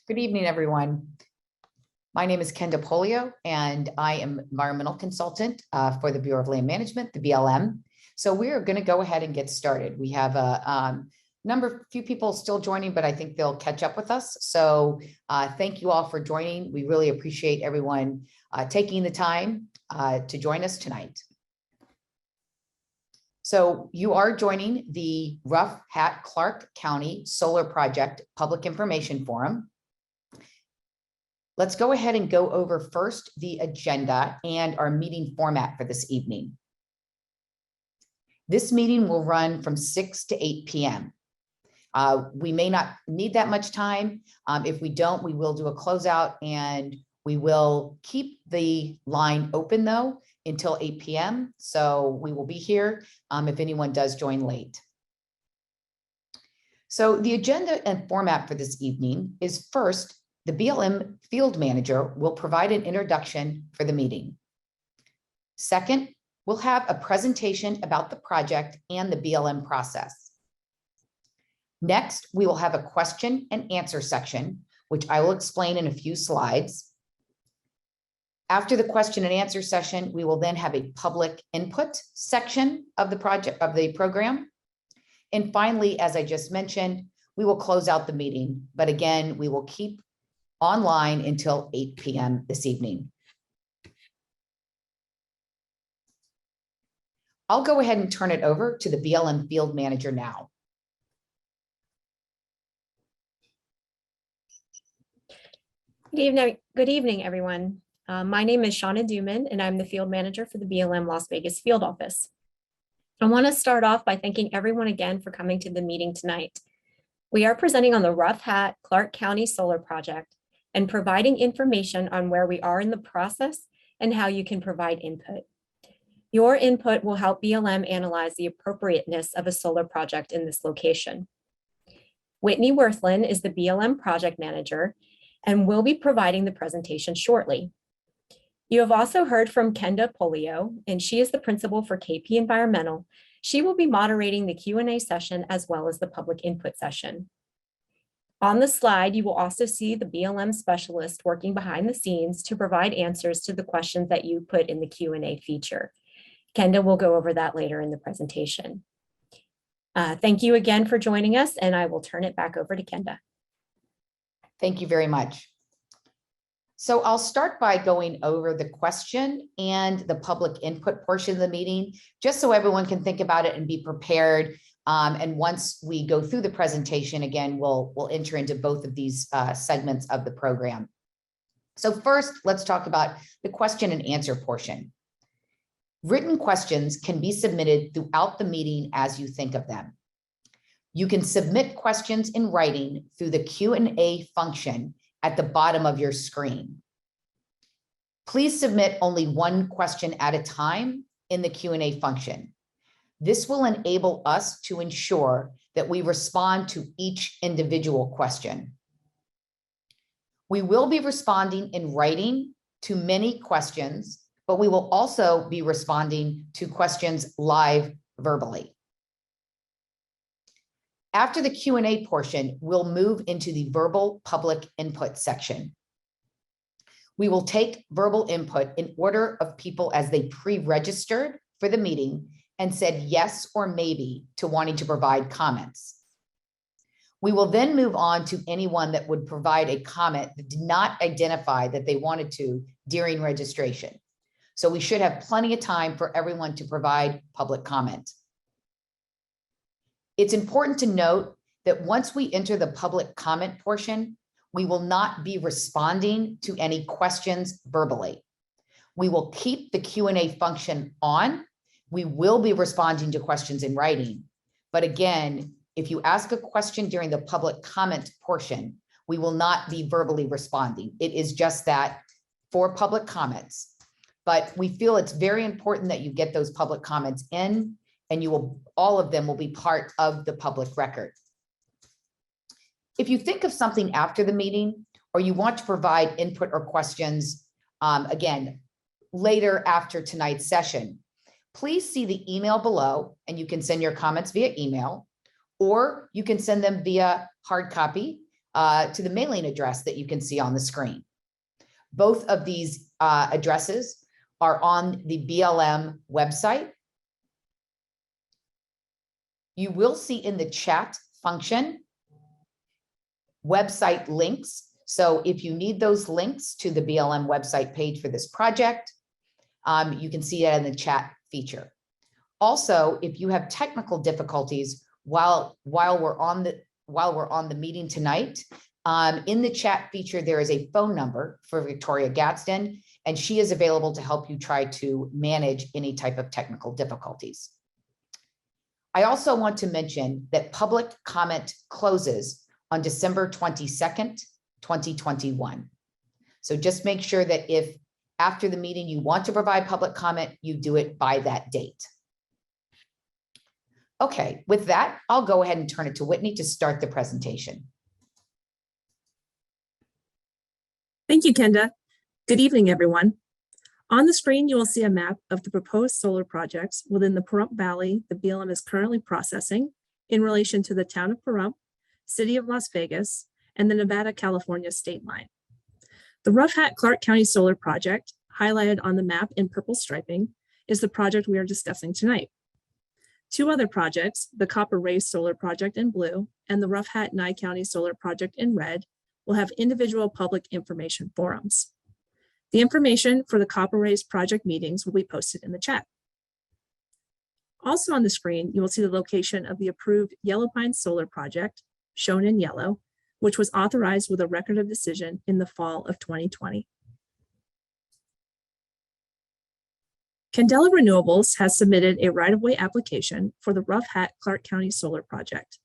Good evening, everyone. My name is Kenda Polio, and I am environmental consultant for the Bureau of Land Management, the BLM. So we are going to go ahead and get started. We have a few people still joining, but I think they'll catch up with us. So thank you all for joining. We really appreciate everyone taking the time to join us tonight. So you are joining the Rough Hat Clark County Solar Project Public Information Forum. Let's go ahead and go over first the agenda and our meeting format for this evening. This meeting will run from 6 to 8 p.m. We may not need that much time. If we don't, we will do a closeout and we will keep the line open though until 8 p.m. So we will be here if anyone does join late. So the agenda and format for this evening is first, the BLM Field Manager will provide an introduction for the meeting. Second, we'll have a presentation about the project and the BLM process. Next, we will have a question and answer section, which I will explain in a few slides. After the question and answer session, we will then have a public input section of the program. And finally, as I just mentioned, we will close out the meeting, but again, we will keep online until 8 p.m. this evening. I'll go ahead and turn it over to the BLM Field Manager now. Good evening, everyone. My name is Shauna Duman, and I'm the Field Manager for the BLM Las Vegas Field Office. I want to start off by thanking everyone again for coming to the meeting tonight. We are presenting on the Rough Hat Clark County Solar Project and providing information on where we are in the process and how you can provide input. Your input will help BLM analyze the appropriateness of a solar project in this location. Whitney Worthlin is the BLM Project Manager and will be providing the presentation shortly. You have also heard from Kenda Polio, and she is the principal for KP Environmental. She will be moderating the Q&A session as well as the public input session. On the slide, you will also see the BLM specialist working behind the scenes to provide answers to the questions that you put in the Q&A feature. Kenda will go over that later in the presentation. Thank you again for joining us, and I will turn it back over to Kenda. Thank you very much. So I'll start by going over the question and the public input portion of the meeting, just so everyone can think about it and be prepared. And once we go through the presentation, again, we'll enter into both of these segments of the program. So first, let's talk about the question and answer portion. Written questions can be submitted throughout the meeting as you think of them. You can submit questions in writing through the Q&A function at the bottom of your screen. Please submit only one question at a time in the Q&A function. This will enable us to ensure that we respond to each individual question. We will be responding in writing to many questions, but we will also be responding to questions live verbally. After the Q&A portion, we'll move into the verbal public input section. We will take verbal input in order of people as they pre-registered for the meeting and said yes or maybe to wanting to provide comments. We will then move on to anyone that would provide a comment that did not identify that they wanted to during registration. So we should have plenty of time for everyone to provide public comment. It's important to note that once we enter the public comment portion, we will not be responding to any questions verbally. We will keep the Q&A function on. We will be responding to questions in writing. But again, if you ask a question during the public comment portion, we will not be verbally responding. It is just that for public comments. But we feel it's very important that you get those public comments in, and all of them will be part of the public record. If you think of something after the meeting, or you want to provide input or questions, again, later after tonight's session, please see the email below, and you can send your comments via email, or you can send them via hard copy to the mailing address that you can see on the screen. Both of these addresses are on the BLM website. You will see in the chat function website links. So if you need those links to the BLM website page for this project, you can see it in the chat feature. Also, if you have technical difficulties while we're on the meeting tonight, in the chat feature, there is a phone number for Victoria Gadsden, and she is available to help you try to manage any type of technical difficulties. I also want to mention that public comment closes on December 22nd, 2021. So just make sure that if after the meeting you want to provide public comment, you do it by that date. Okay, with that, I'll go ahead and turn it to Whitney to start the presentation. Thank you, Kenda. Good evening, everyone. On the screen, you will see a map of the proposed solar projects within the Pahrump Valley the BLM is currently processing in relation to the town of Pahrump, city of Las Vegas, and the Nevada-California state line. The Rough Hat Clark County Solar Project, highlighted on the map in purple striping, is the project we are discussing tonight. Two other projects, the Copper Race Solar Project in blue and the Rough Hat Nye County Solar Project in red, will have individual public information forums. The information for the Copper Race project meetings will be posted in the chat. Also on the screen, you will see the location of the approved Yellow Pine Solar Project, shown in yellow, which was authorized with a record of decision in the fall of 2020. Candela Renewables has submitted a right-of-way application for the Rough Hat Clark County Solar Project.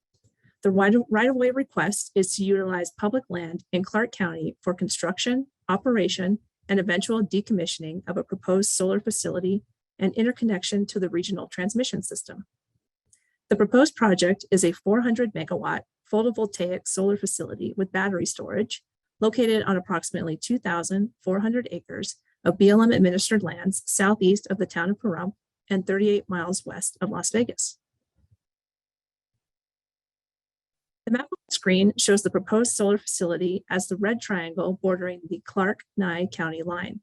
The right-of-way request is to utilize public land in Clark County for construction, operation, and eventual decommissioning of a proposed solar facility and interconnection to the regional transmission system. The proposed project is a 400 megawatt photovoltaic solar facility with battery storage located on approximately 2,400 acres of BLM administered lands southeast of the town of Pahrump and 38 miles west of Las Vegas. The map on the screen shows the proposed solar facility as the red triangle bordering the Clark-Nye County line.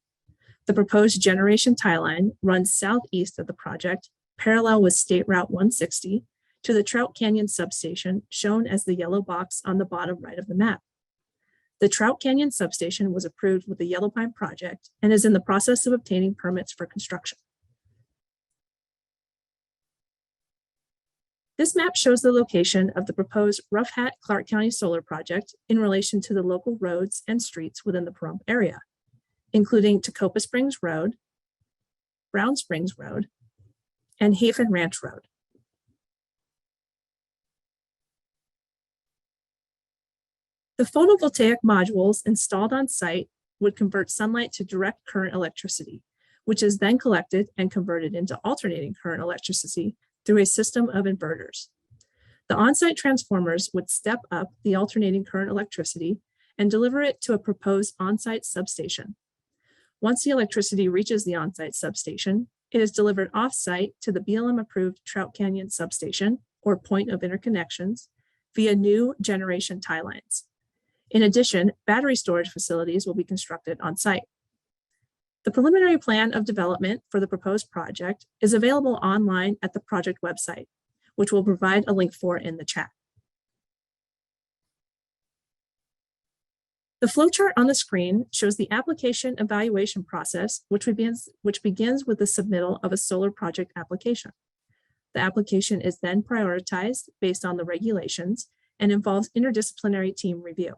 The proposed generation tie line runs southeast of the project, parallel with State Route 160, to the Trout Canyon substation, shown as the yellow box on the bottom right of the map. The Trout Canyon substation was approved with the Yellow Pine project and is in the process of obtaining permits for construction. This map shows the location of the proposed Rough Hat Clark County Solar Project in relation to the local roads and streets within the Pahrump area, including Tacoma Springs Road, Brown Springs Road, and Hafen Ranch Road. The photovoltaic modules installed on site would convert sunlight to direct current electricity, which is then collected and converted into alternating current electricity through a system of inverters. The on-site transformers would step up the alternating current electricity and deliver it to a proposed on-site substation. Once the electricity reaches the on-site substation, it is delivered off-site to the BLM-approved Trout Canyon substation, or point of interconnections, via new generation tie lines. In addition, battery storage facilities will be constructed on-site. The preliminary plan of development for the proposed project is available online at the project website, which we'll provide a link for in the chat. The flowchart on the screen shows the application evaluation process, which begins with the submittal of a solar project application. The application is then prioritized based on the regulations and involves interdisciplinary team review.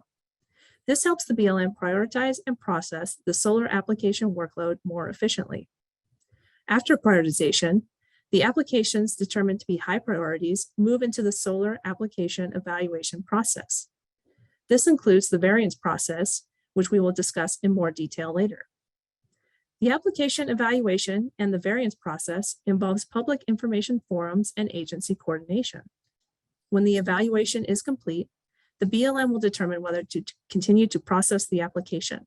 This helps the BLM prioritize and process the solar application workload more efficiently. After prioritization, the applications determined to be high priorities move into the solar application evaluation process. This includes the variance process, which we will discuss in more detail later. The application evaluation and the variance process involves public information forums and agency coordination. When the evaluation is complete, the BLM will determine whether to continue to process the application.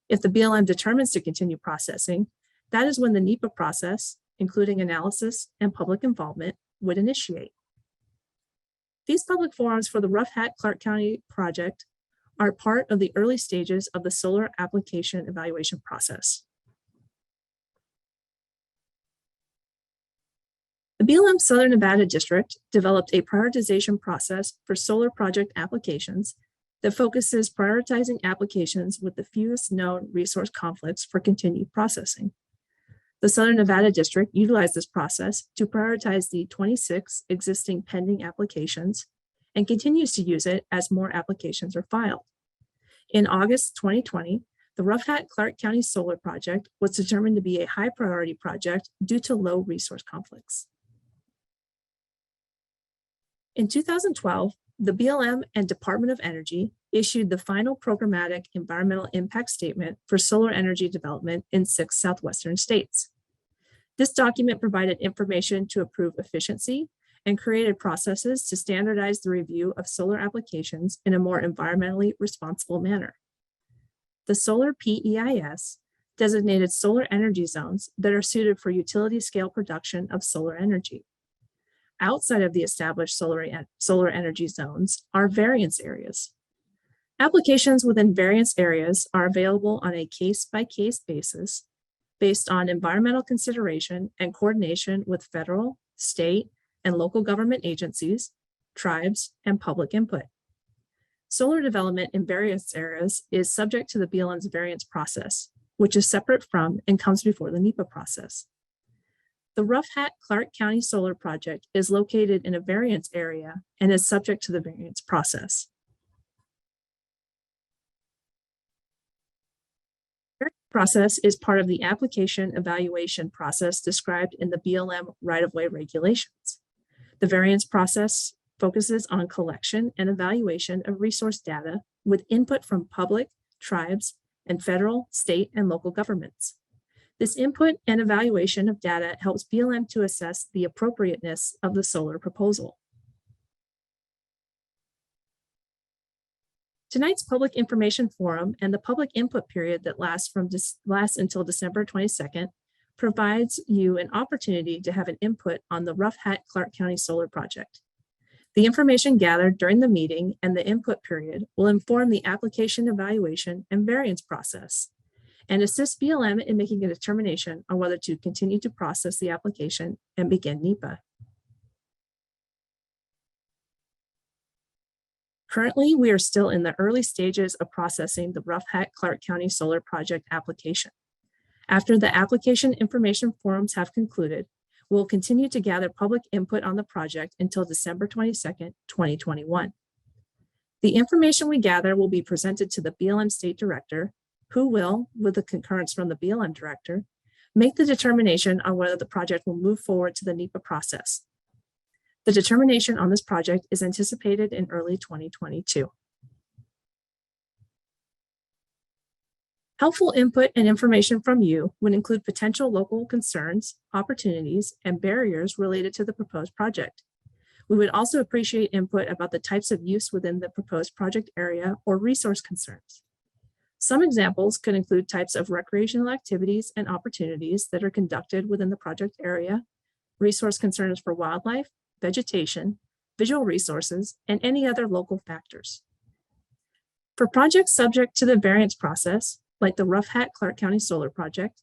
If the BLM determines to continue processing, that is when the NEPA process, including analysis and public involvement, would initiate. These public forums for the Rough Hat Clark County project are part of the early stages of the solar application evaluation process. The BLM Southern Nevada District developed a prioritization process for solar project applications that focuses prioritizing applications with the fewest known resource conflicts for continued processing. The Southern Nevada District utilized this process to prioritize the 26 existing pending applications and continues to use it as more applications are filed. In August 2020, the Rough Hat Clark County Solar Project was determined to be a high priority project due to low resource conflicts. In 2012, the BLM and Department of Energy issued the final programmatic environmental impact statement for solar energy development in 6 southwestern states. This document provided information to approve efficiency and created processes to standardize the review of solar applications in a more environmentally responsible manner. The solar PEIS designated solar energy zones that are suited for utility scale production of solar energy. Outside of the established solar energy zones are variance areas. Applications within variance areas are available on a case-by-case basis based on environmental consideration and coordination with federal, state, and local government agencies, tribes, and public input. Solar development in various areas is subject to the BLM's variance process, which is separate from and comes before the NEPA process. The Rough Hat Clark County Solar Project is located in a variance area and is subject to the variance process. The process is part of the application evaluation process described in the BLM right-of-way regulations. The variance process focuses on collection and evaluation of resource data with input from public, tribes, and federal, state, and local governments. This input and evaluation of data helps BLM to assess the appropriateness of the solar proposal. Tonight's public information forum and the public input period that lasts until December 22nd provides you an opportunity to have an input on the Rough Hat Clark County Solar Project. The information gathered during the meeting and the input period will inform the application evaluation and variance process and assist BLM in making a determination on whether to continue to process the application and begin NEPA. Currently, we are still in the early stages of processing the Rough Hat Clark County Solar Project application. After the application information forums have concluded, we'll continue to gather public input on the project until December 22nd, 2021. The information we gather will be presented to the BLM State Director, who will, with the concurrence from the BLM Director, make the determination on whether the project will move forward to the NEPA process. The determination on this project is anticipated in early 2022. Helpful input and information from you would include potential local concerns, opportunities, and barriers related to the proposed project. We would also appreciate input about the types of use within the proposed project area or resource concerns. Some examples could include types of recreational activities and opportunities that are conducted within the project area, resource concerns for wildlife, vegetation, visual resources, and any other local factors. For projects subject to the variance process, like the Rough Hat Clark County Solar Project,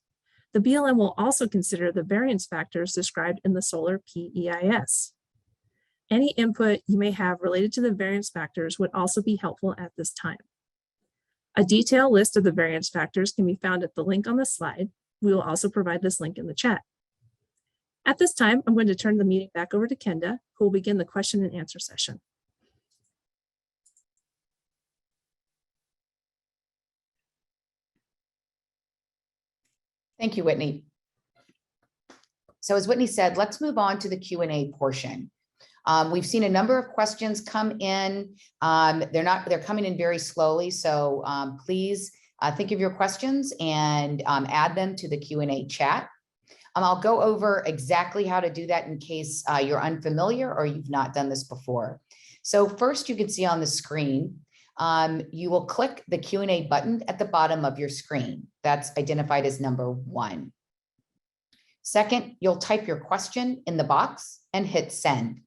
the BLM will also consider the variance factors described in the solar PEIS. Any input you may have related to the variance factors would also be helpful at this time. A detailed list of the variance factors can be found at the link on the slide. We will also provide this link in the chat. At this time, I'm going to turn the meeting back over to Kenda, who will begin the question and answer session. Thank you, Whitney. So as Whitney said, let's move on to the Q&A portion. We've seen a number of questions come in. They're coming in very slowly. So please think of your questions and add them to the Q&A chat. I'll go over exactly how to do that in case you're unfamiliar or you've not done this before. So first, you can see on the screen, you will click the Q&A button at the bottom of your screen. That's identified as number 1. Second, you'll type your question in the box and hit send.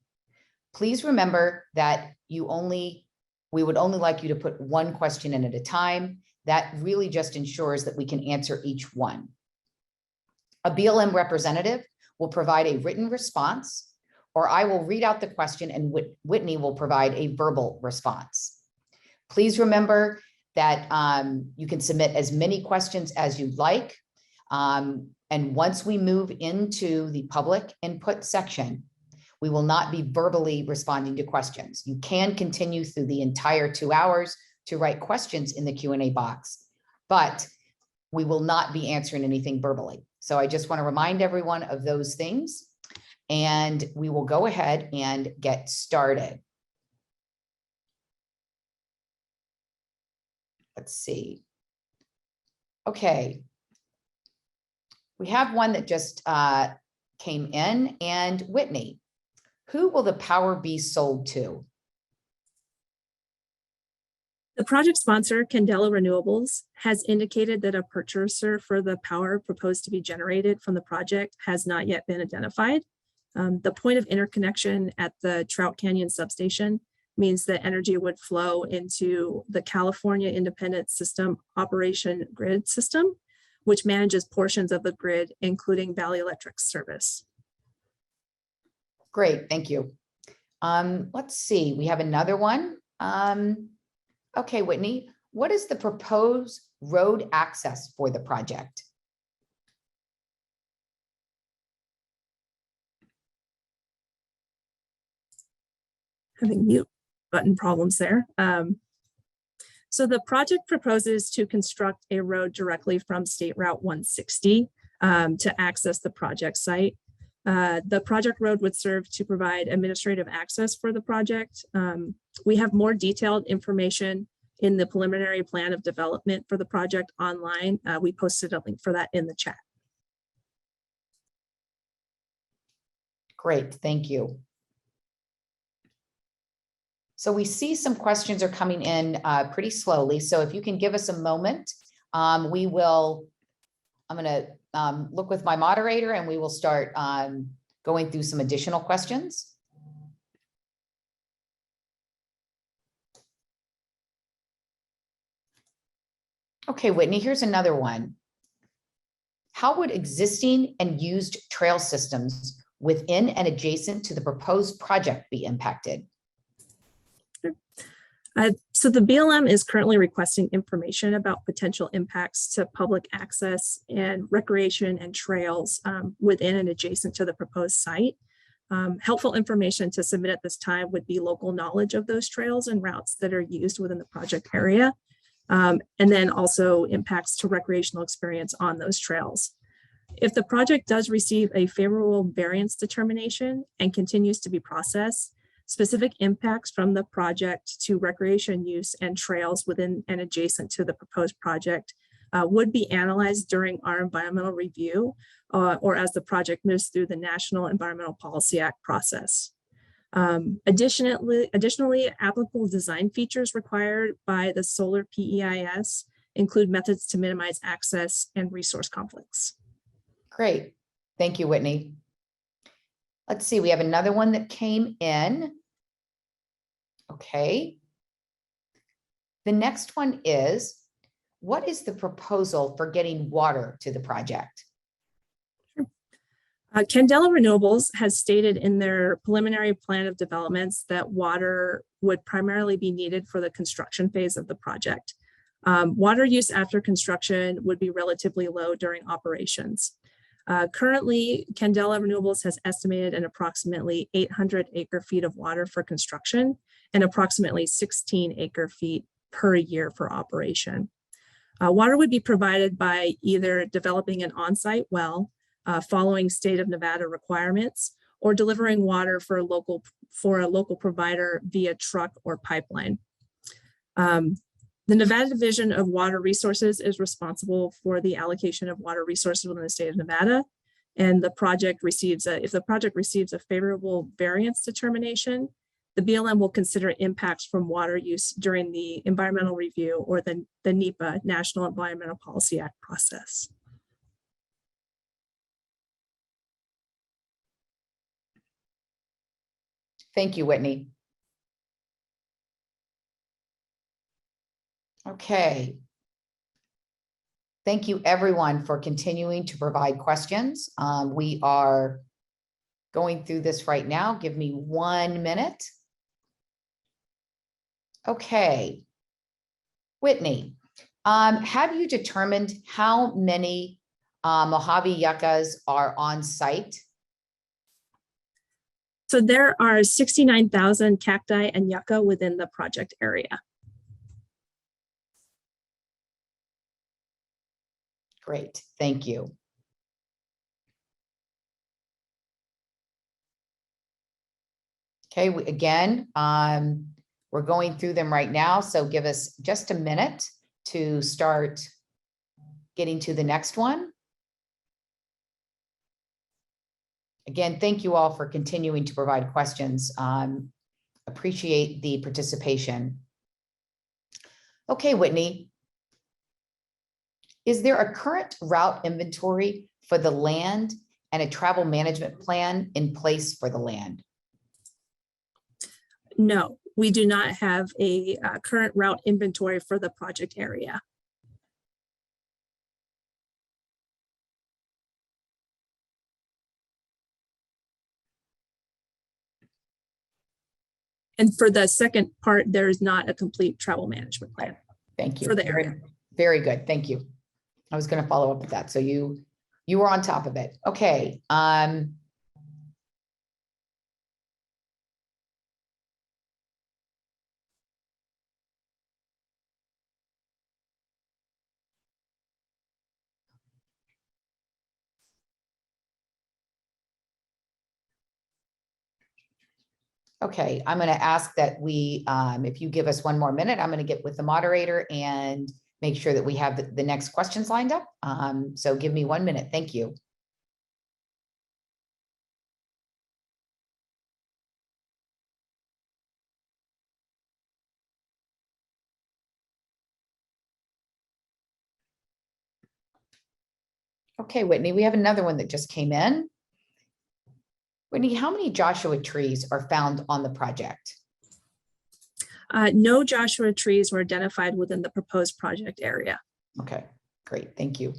Please remember that we would only like you to put one question in at a time. That really just ensures that we can answer each one. A BLM representative will provide a written response, or I will read out the question and Whitney will provide a verbal response. Please remember that you can submit as many questions as you'd like. And once we move into the public input section, we will not be verbally responding to questions. You can continue through the entire 2 hours to write questions in the Q&A box, but we will not be answering anything verbally. So I just want to remind everyone of those things, and we will go ahead and get started. Let's see. Okay. We have one that just came in, and Whitney, who will the power be sold to? The project sponsor, Candela Renewables, has indicated that a purchaser for the power proposed to be generated from the project has not yet been identified. The point of interconnection at the Trout Canyon substation means that energy would flow into the California Independent System Operation Grid System, which manages portions of the grid, including Valley Electric's service. Great, thank you. Let's see, we have another one. Okay, Whitney, what is the proposed road access for the project? Having mute button problems there. So the project proposes to construct a road directly from State Route 160 to access the project site. The project road would serve to provide administrative access for the project. We have more detailed information in the preliminary plan of development for the project online. We posted a link for that in the chat. Great, thank you. So we see some questions are coming in pretty slowly. So if you can give us a moment, I'm going to look with my moderator and we will start going through some additional questions. Okay, Whitney, here's another one. How would existing and used trail systems within and adjacent to the proposed project be impacted? So the BLM is currently requesting information about potential impacts to public access and recreation and trails within and adjacent to the proposed site. Helpful information to submit at this time would be local knowledge of those trails and routes that are used within the project area, and then also impacts to recreational experience on those trails. If the project does receive a favorable variance determination and continues to be processed, specific impacts from the project to recreation use and trails within and adjacent to the proposed project would be analyzed during our environmental review or as the project moves through the National Environmental Policy Act process. Additionally, applicable design features required by the solar PEIS include methods to minimize access and resource conflicts. Great. Thank you, Whitney. Let's see, we have another one that came in. Okay. The next one is, what is the proposal for getting water to the project? Candela Renewables has stated in their preliminary plan of developments that water would primarily be needed for the construction phase of the project. Water use after construction would be relatively low during operations. Currently, Candela Renewables has estimated an approximately 800 acre-feet of water for construction and approximately 16 acre-feet per year for operation. Water would be provided by either developing an on-site well, following state of Nevada requirements, or delivering water for a local provider via truck or pipeline. The Nevada Division of Water Resources is responsible for the allocation of water resources within the state of Nevada, and if the project receives a favorable variance determination, the BLM will consider impacts from water use during the environmental review or the NEPA, National Environmental Policy Act process. Thank you, Whitney. Okay. Thank you, everyone, for continuing to provide questions. We are going through this right now. Give me 1 minute. Okay. Whitney, have you determined how many Mojave yuccas are on site? So there are 69,000 cacti and yucca within the project area. Great, thank you. Okay, again, we're going through them right now, so give us just a minute to start getting to the next one. Again, thank you all for continuing to provide questions. Appreciate the participation. Okay, Whitney. Is there a current route inventory for the land and a travel management plan in place for the land? No, we do not have a current route inventory for the project area. And for the second part, there is not a complete travel management plan. Thank you. For the area. Very good. Thank you. I was going to follow up with that. So you were on top of it. Okay. Okay, I'm going to ask that we, if you give us 1 more minute, I'm going to get with the moderator and make sure that we have the next questions lined up. So give me 1 minute. Thank you. Okay, Whitney, we have another one that just came in. Whitney, how many Joshua trees are found on the project? No Joshua trees were identified within the proposed project area. Okay, great. Thank you.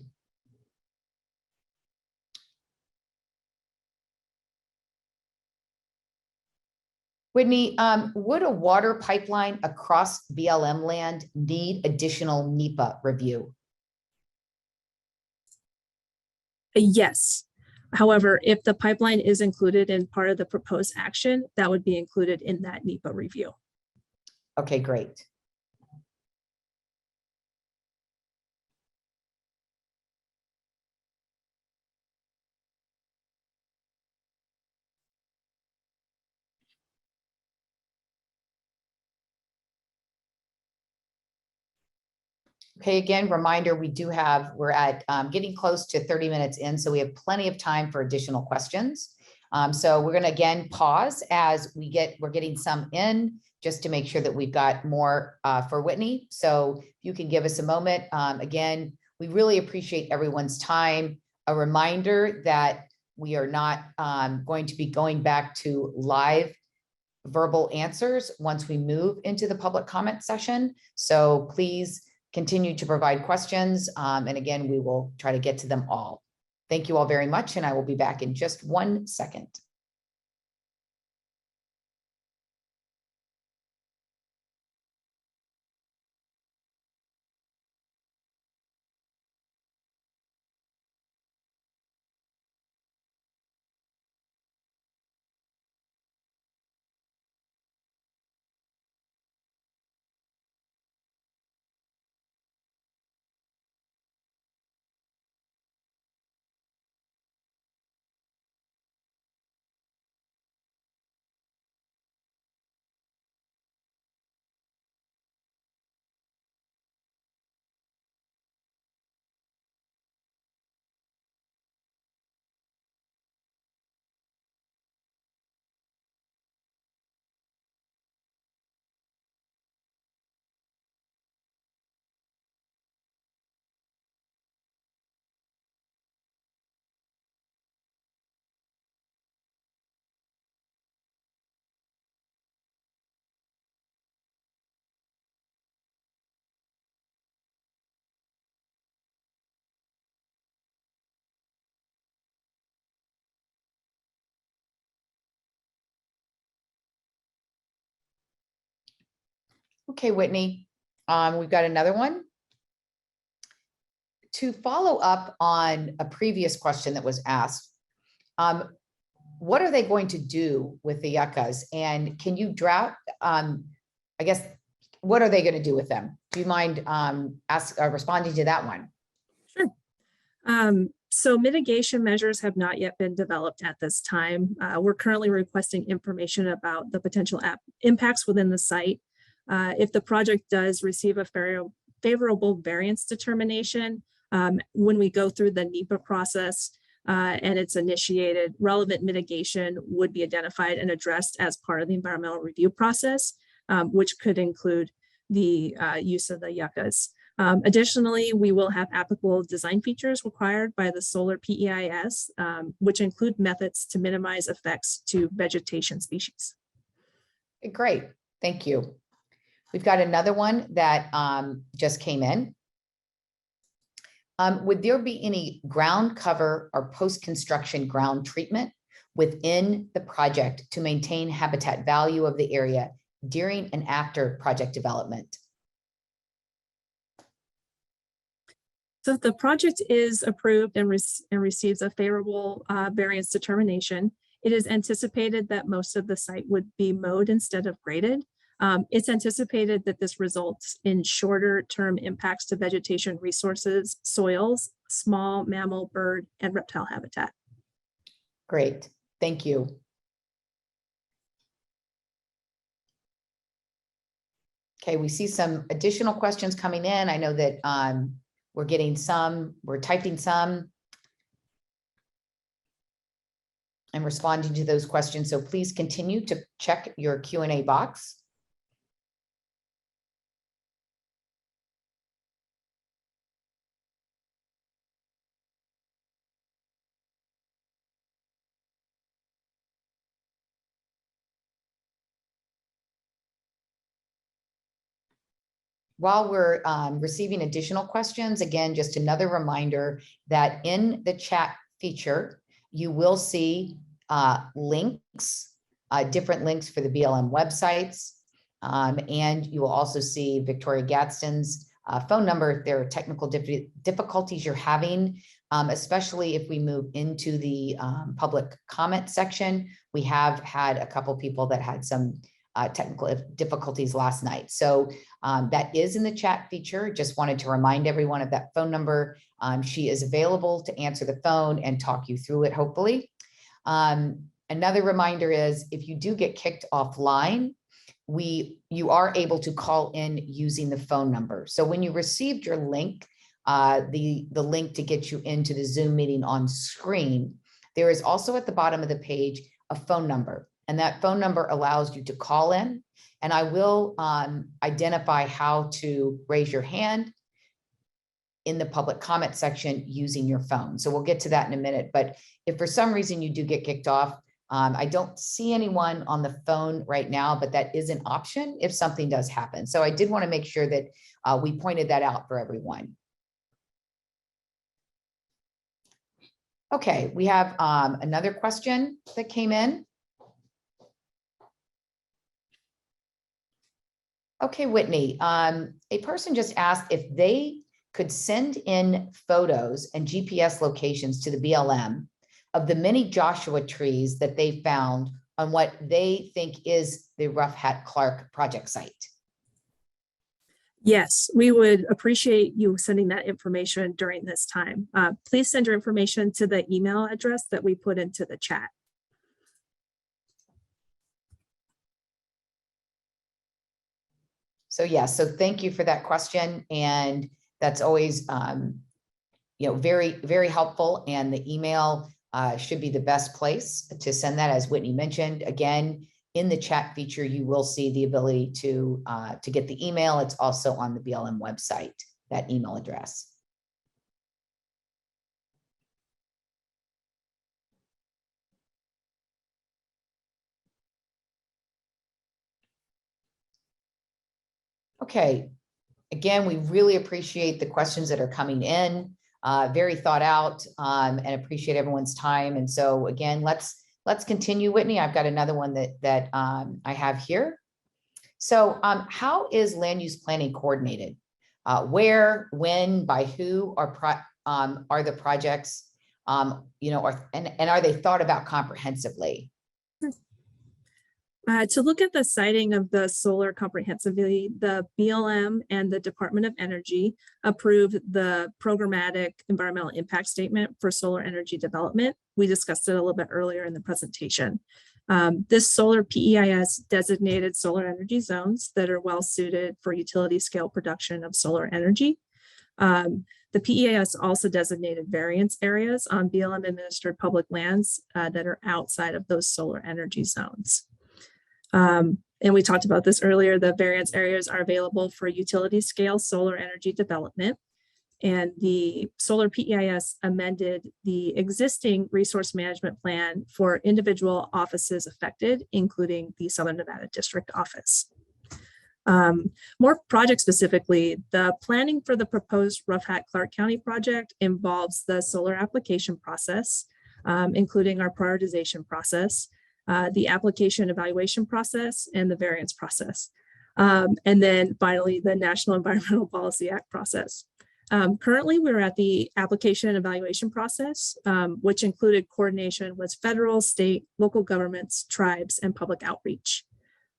Whitney, would a water pipeline across BLM land need additional NEPA review? Yes. However, if the pipeline is included in part of the proposed action, that would be included in that NEPA review. Okay, great. Okay, again, reminder, we're at getting close to 30 minutes in, so we have plenty of time for additional questions. So we're gonna again pause as we're getting some in just to make sure that we've got more for Whitney. So if you can give us a moment. Again, we really appreciate everyone's time. A reminder that we are not going to be going back to live verbal answers once we move into the public comment session. So please continue to provide questions. And again, we will try to get to them all. Thank you all very much. And I will be back in just 1 second. Okay, Whitney, we've got another one. To follow up on a previous question that was asked, what are they going to do with the yuccas? And can you draft, I guess, what are they going to do with them? Do you mind responding to that one? Sure. So mitigation measures have not yet been developed at this time. We're currently requesting information about the potential impacts within the site. If the project does receive a favorable variance determination, when we go through the NEPA process and it's initiated, relevant mitigation would be identified and addressed as part of the environmental review process, which could include the use of the yuccas. Additionally, we will have applicable design features required by the solar PEIS, which include methods to minimize effects to vegetation species. Great, thank you. We've got another one that just came in. Would there be any ground cover or post-construction ground treatment within the project to maintain habitat value of the area during and after project development? So if the project is approved and receives a favorable variance determination, it is anticipated that most of the site would be mowed instead of graded. It's anticipated that this results in shorter term impacts to vegetation resources, soils, small mammal, bird, and reptile habitat. Great, thank you. Okay, we see some additional questions coming in. I know that we're getting some, we're typing some and responding to those questions. So please continue to check your Q&A box. While we're receiving additional questions, again, just another reminder that in the chat feature, you will see links, different links for the BLM websites. And you will also see Victoria Gadsden's phone number if there are technical difficulties you're having, especially if we move into the public comment section. We have had a couple people that had some technical difficulties last night. So that is in the chat feature. Just wanted to remind everyone of that phone number. She is available to answer the phone and talk you through it, hopefully. Another reminder is if you do get kicked offline, you are able to call in using the phone number. So when you received your link, the link to get you into the Zoom meeting on screen, there is also at the bottom of the page a phone number. And that phone number allows you to call in, and I will identify how to raise your hand in the public comment section using your phone. So we'll get to that in a minute. But if for some reason you do get kicked off, I don't see anyone on the phone right now, but that is an option if something does happen. So I did want to make sure that we pointed that out for everyone. Okay, we have another question that came in. Okay, Whitney, a person just asked if they could send in photos and GPS locations to the BLM of the many Joshua trees that they found on what they think is the Rough Hat Clark project site. Yes, we would appreciate you sending that information during this time. Please send your information to the email address that we put into the chat. So yeah, so thank you for that question. And that's always, very, very helpful. And the email should be the best place to send that, as Whitney mentioned. Again, in the chat feature, you will see the ability to get the email. It's also on the BLM website, that email address. Okay, again, we really appreciate the questions that are coming in, very thought out, and appreciate everyone's time. And so again, let's continue, Whitney. I've got another one that I have here. So how is land use planning coordinated? Where, when, by who are the projects, you know, and are they thought about comprehensively? To look at the siting of the solar comprehensively, the BLM and the Department of Energy approved the programmatic environmental impact statement for solar energy development. We discussed it a little bit earlier in the presentation. This solar PEIS designated solar energy zones that are well suited for utility scale production of solar energy. The PEIS also designated variance areas on BLM administered public lands that are outside of those solar energy zones. And we talked about this earlier, the variance areas are available for utility scale solar energy development. And the solar PEIS amended the existing resource management plan for individual offices affected, including the Southern Nevada District Office. More project specifically, the planning for the proposed Rough Hat Clark County project involves the solar application process, including our prioritization process, the application evaluation process, and the variance process. And then finally, the National Environmental Policy Act process. Currently, we're at the application evaluation process, which included coordination with federal, state, local governments, tribes, and public outreach.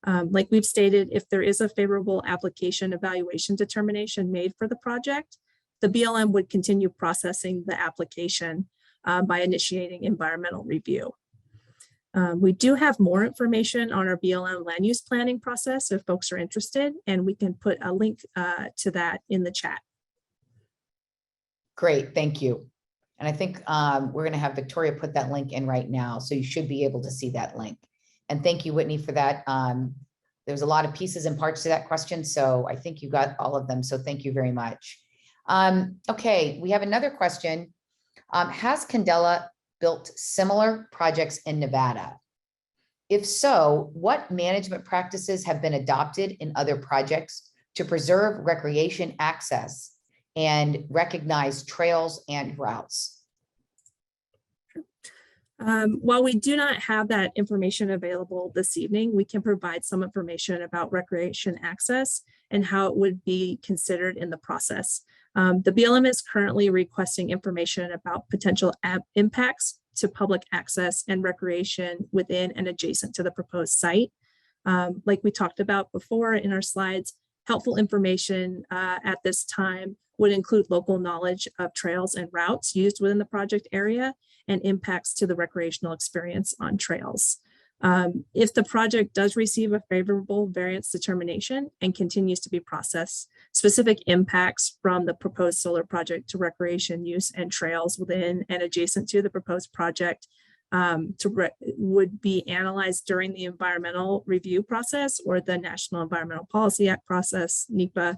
Like we've stated, if there is a favorable application evaluation determination made for the project, the BLM would continue processing the application by initiating environmental review. We do have more information on our BLM land use planning process if folks are interested, and we can put a link to that in the chat. Great, thank you. And I think we're going to have Victoria put that link in right now, so you should be able to see that link. And thank you, Whitney, for that. There's a lot of pieces and parts to that question, so I think you got all of them, so thank you very much. Okay, we have another question. Has Candela built similar projects in Nevada? If so, what management practices have been adopted in other projects to preserve recreation access and recognize trails and routes? While we do not have that information available this evening, we can provide some information about recreation access and how it would be considered in the process. The BLM is currently requesting information about potential impacts to public access and recreation within and adjacent to the proposed site. Like we talked about before in our slides, helpful information at this time would include local knowledge of trails and routes used within the project area and impacts to the recreational experience on trails. If the project does receive a favorable variance determination and continues to be processed, specific impacts from the proposed solar project to recreation use and trails within and adjacent to the proposed project would be analyzed during the environmental review process or the National Environmental Policy Act process, NEPA,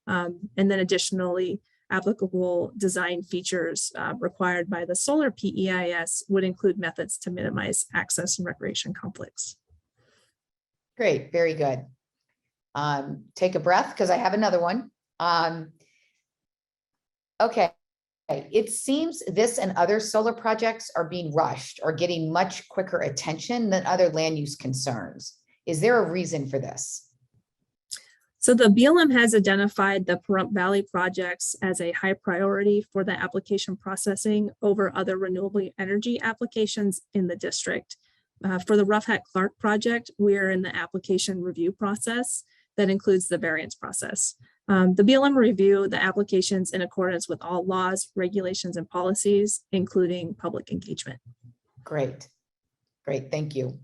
and then additionally, applicable design features required by the solar PEIS would include methods to minimize access and recreation conflicts. Great, very good. Take a breath because I have another one. Okay, it seems this and other solar projects are being rushed or getting much quicker attention than other land use concerns. Is there a reason for this? So the BLM has identified the Pahrump Valley projects as a high priority for the application processing over other renewable energy applications in the district. For the Rough Hat Clark project, we're in the application review process that includes the variance process. The BLM review the applications in accordance with all laws, regulations, and policies, including public engagement. Great, great, thank you.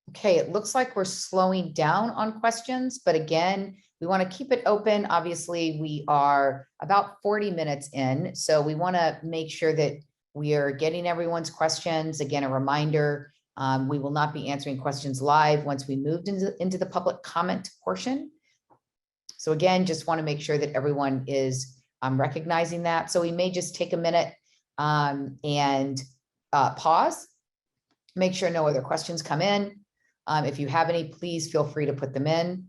Okay, it looks like we're slowing down on questions, but again, we want to keep it open. Obviously, we are about 40 minutes in, so we want to make sure that we are getting everyone's questions. Again, a reminder, we will not be answering questions live once we moved into the public comment portion. So again, just want to make sure that everyone is recognizing that. So we may just take a minute and pause, make sure no other questions come in. If you have any, please feel free to put them in.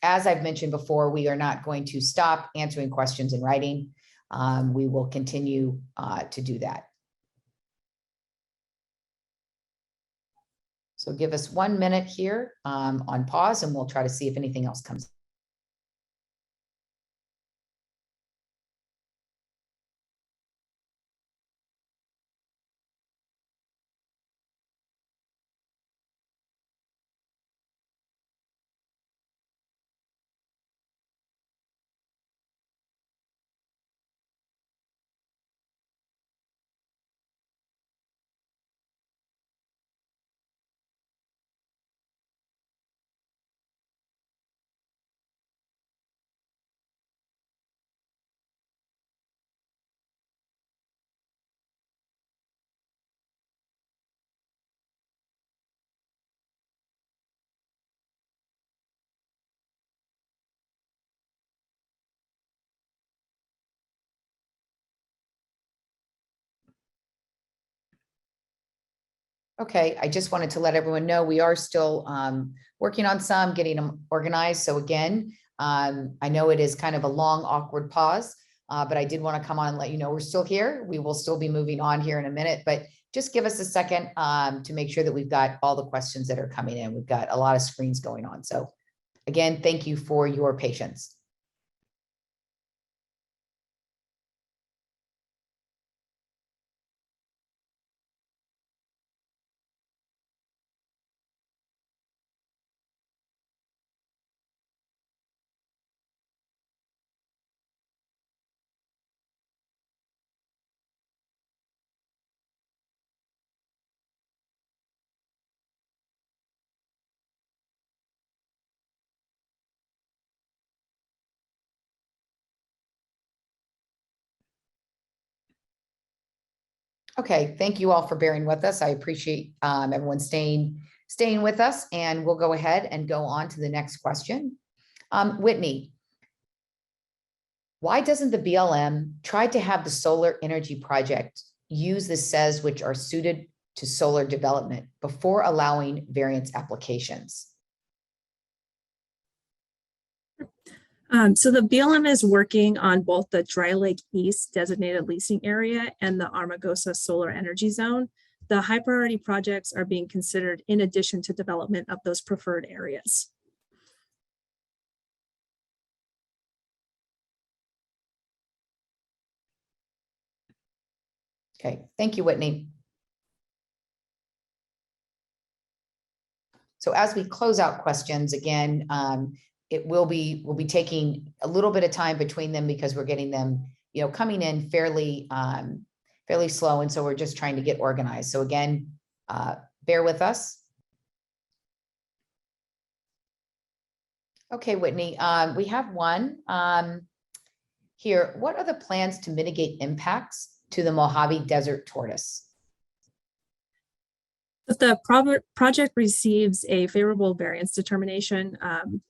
As I've mentioned before, we are not going to stop answering questions in writing. We will continue to do that. So give us 1 minute here on pause, and we'll try to see if anything else comes. Okay, I just wanted to let everyone know we are still working on some, getting them organized. So again, I know it is kind of a long, awkward pause, but I did want to come on and let you know we're still here. We will still be moving on here in a minute, but just give us a second to make sure that we've got all the questions that are coming in. We've got a lot of screens going on. So again, thank you for your patience. Okay, thank you all for bearing with us. I appreciate everyone staying with us, and we'll go ahead and go on to the next question. Whitney, why doesn't the BLM try to have the solar energy project use the SES which are suited to solar development before allowing variance applications? So the BLM is working on both the Dry Lake East designated leasing area and the Armagosa Solar Energy Zone. The high priority projects are being considered in addition to development of those preferred areas. Okay, thank you, Whitney. So as we close out questions again, we'll be taking a little bit of time between them because we're getting them, coming in fairly slow. And so we're just trying to get organized. So again, bear with us. Okay, Whitney, we have one here. What are the plans to mitigate impacts to the Mojave desert tortoise? If the project receives a favorable variance determination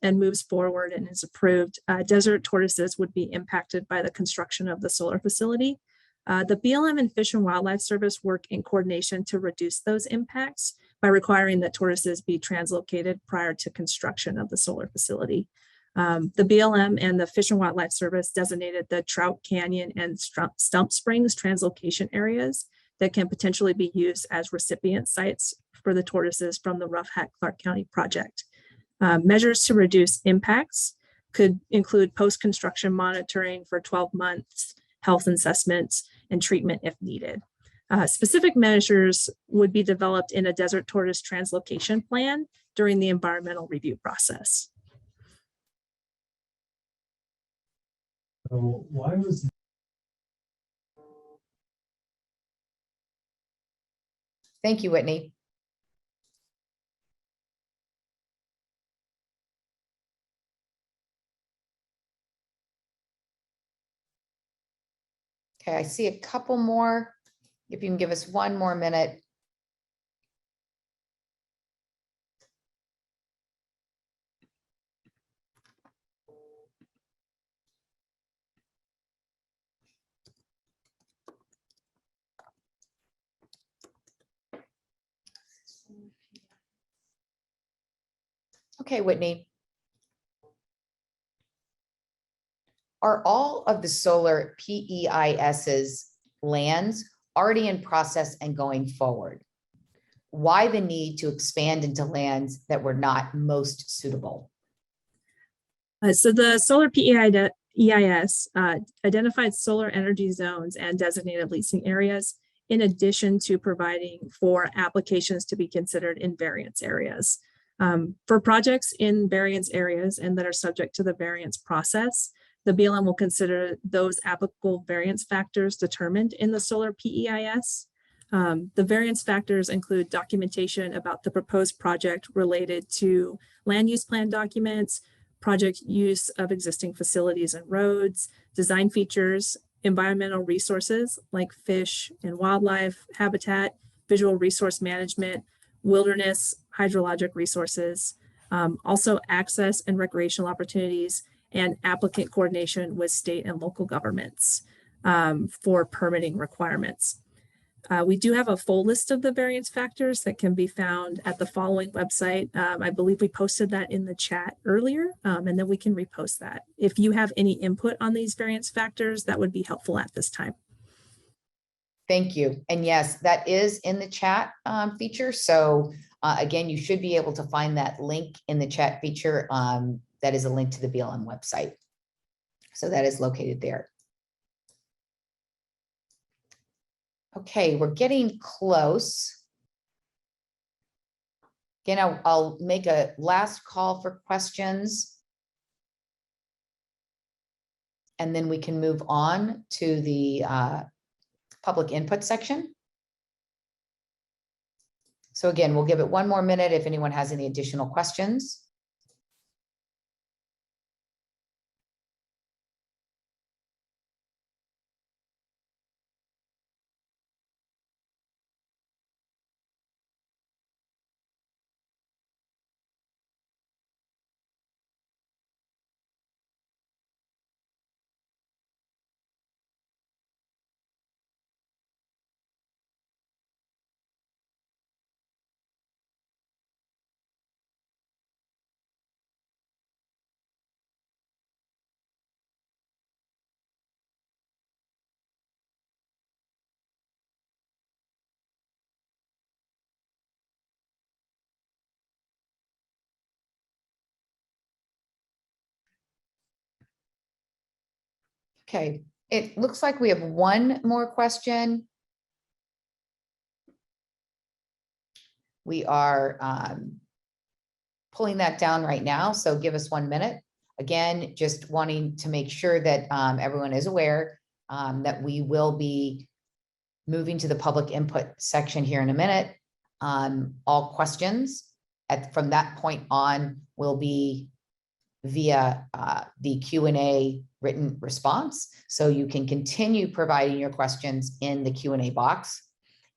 and moves forward and is approved, desert tortoises would be impacted by the construction of the solar facility. The BLM and Fish and Wildlife Service work in coordination to reduce those impacts by requiring that tortoises be translocated prior to construction of the solar facility. The BLM and the Fish and Wildlife Service designated the Trout Canyon and Stump Springs translocation areas that can potentially be used as recipient sites for the tortoises from the Rough Hat Clark County project. Measures to reduce impacts could include post-construction monitoring for 12 months, health assessments, and treatment if needed. Specific measures would be developed in a desert tortoise translocation plan during the environmental review process. So why was Thank you, Whitney. Okay, I see a couple more. If you can give us 1 more minute. Okay, Whitney. Are all of the solar PEIS's lands already in process and going forward? why the need to expand into lands that were not most suitable? So the solar EIS identified solar energy zones and designated leasing areas, in addition to providing for applications to be considered in variance areas. For projects in variance areas and that are subject to the variance process, the BLM will consider those applicable variance factors determined in the solar PEIS. The variance factors include documentation about the proposed project related to land use plan documents, project use of existing facilities and roads, design features, environmental resources like fish and wildlife habitat, visual resource management, wilderness, hydrologic resources, also access and recreational opportunities, and applicant coordination with state and local governments for permitting requirements. We do have a full list of the variance factors that can be found at the following website. I believe we posted that in the chat earlier, and then we can repost that. If you have any input on these variance factors, that would be helpful at this time. Thank you. And yes, that is in the chat feature. So again, you should be able to find that link in the chat feature. That is a link to the BLM website. So that is located there. Okay, we're getting close. Again, I'll make a last call for questions. And then we can move on to the public input section. So again, we'll give it one more minute if anyone has any additional questions. Okay, it looks like we have one more question. We are pulling that down right now, so give us 1 minute. Again, just wanting to make sure that everyone is aware that we will be moving to the public input section here in a minute. All questions from that point on will be via the Q&A written response. So you can continue providing your questions in the Q&A box.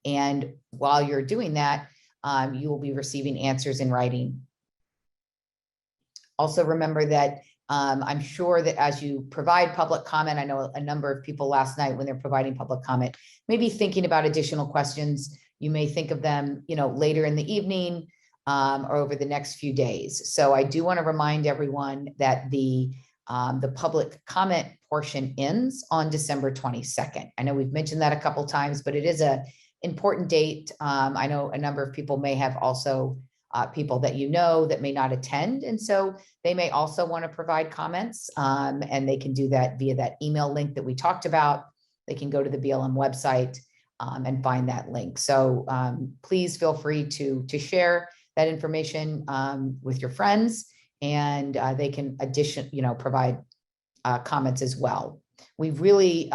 And while you're doing that, you will be receiving answers in writing. Also remember that I'm sure that as you provide public comment, I know a number of people last night when they're providing public comment, maybe thinking about additional questions. You may think of them, later in the evening or over the next few days. So I do want to remind everyone that the public comment portion ends on December 22nd. I know we've mentioned that a couple times, but it is an important date. I know a number of people may have also people that that may not attend. And so they may also want to provide comments and they can do that via that email link that we talked about. They can go to the BLM website and find that link. So please feel free to share that information with your friends, and they can provide comments as well. We really,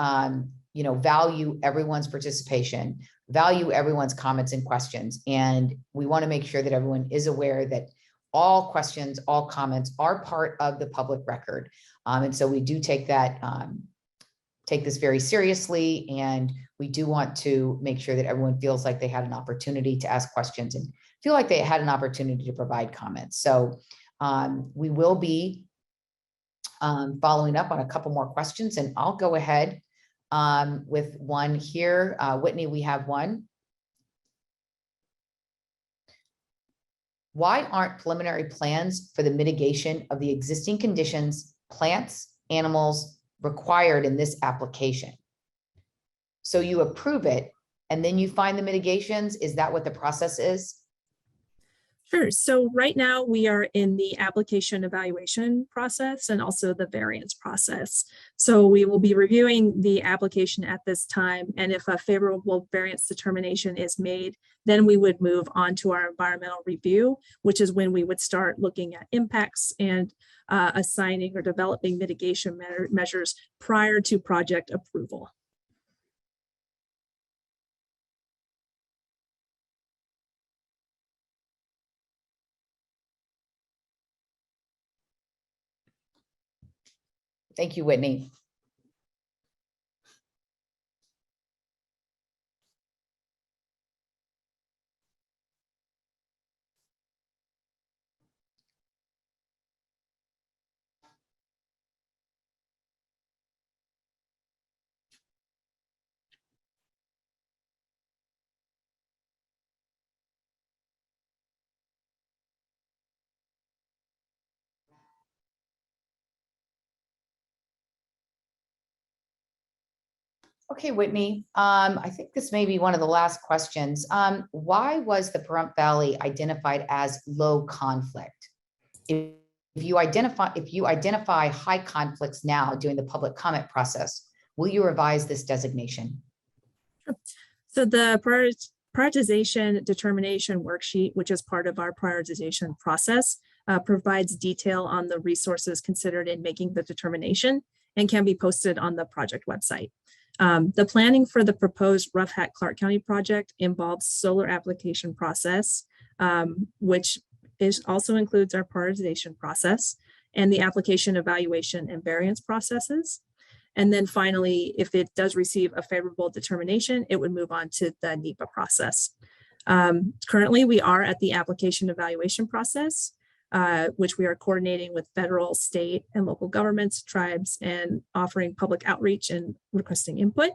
value everyone's participation, value everyone's comments and questions. And we want to make sure that everyone is aware that all questions, all comments are part of the public record. And so we do take this very seriously. And we do want to make sure that everyone feels like they had an opportunity to ask questions and feel like they had an opportunity to provide comments. So we will be following up on a couple more questions, and I'll go ahead with one here. Whitney, we have one. Why aren't preliminary plans for the mitigation of the existing conditions, plants, animals required in this application? So you approve it, and then you find the mitigations? Is that what the process is? Sure. So right now we are in the application evaluation process and also the variance process. So we will be reviewing the application at this time. And if a favorable variance determination is made, then we would move on to our environmental review, which is when we would start looking at impacts and assigning or developing mitigation measures prior to project approval. Thank you, Whitney. Okay, Whitney, I think this may be one of the last questions. Why was the Pahrump Valley identified as low conflict? If you identify high conflicts now during the public comment process, will you revise this designation? Sure. So the prioritization determination worksheet, which is part of our prioritization process, provides detail on the resources considered in making the determination and can be posted on the project website. The planning for the proposed Rough Hat Clark County project involves solar application process, which also includes our prioritization process and the application evaluation and variance processes. And then finally, if it does receive a favorable determination, it would move on to the NEPA process. Currently, we are at the application evaluation process, which we are coordinating with federal, state, and local governments, tribes, and offering public outreach and requesting input.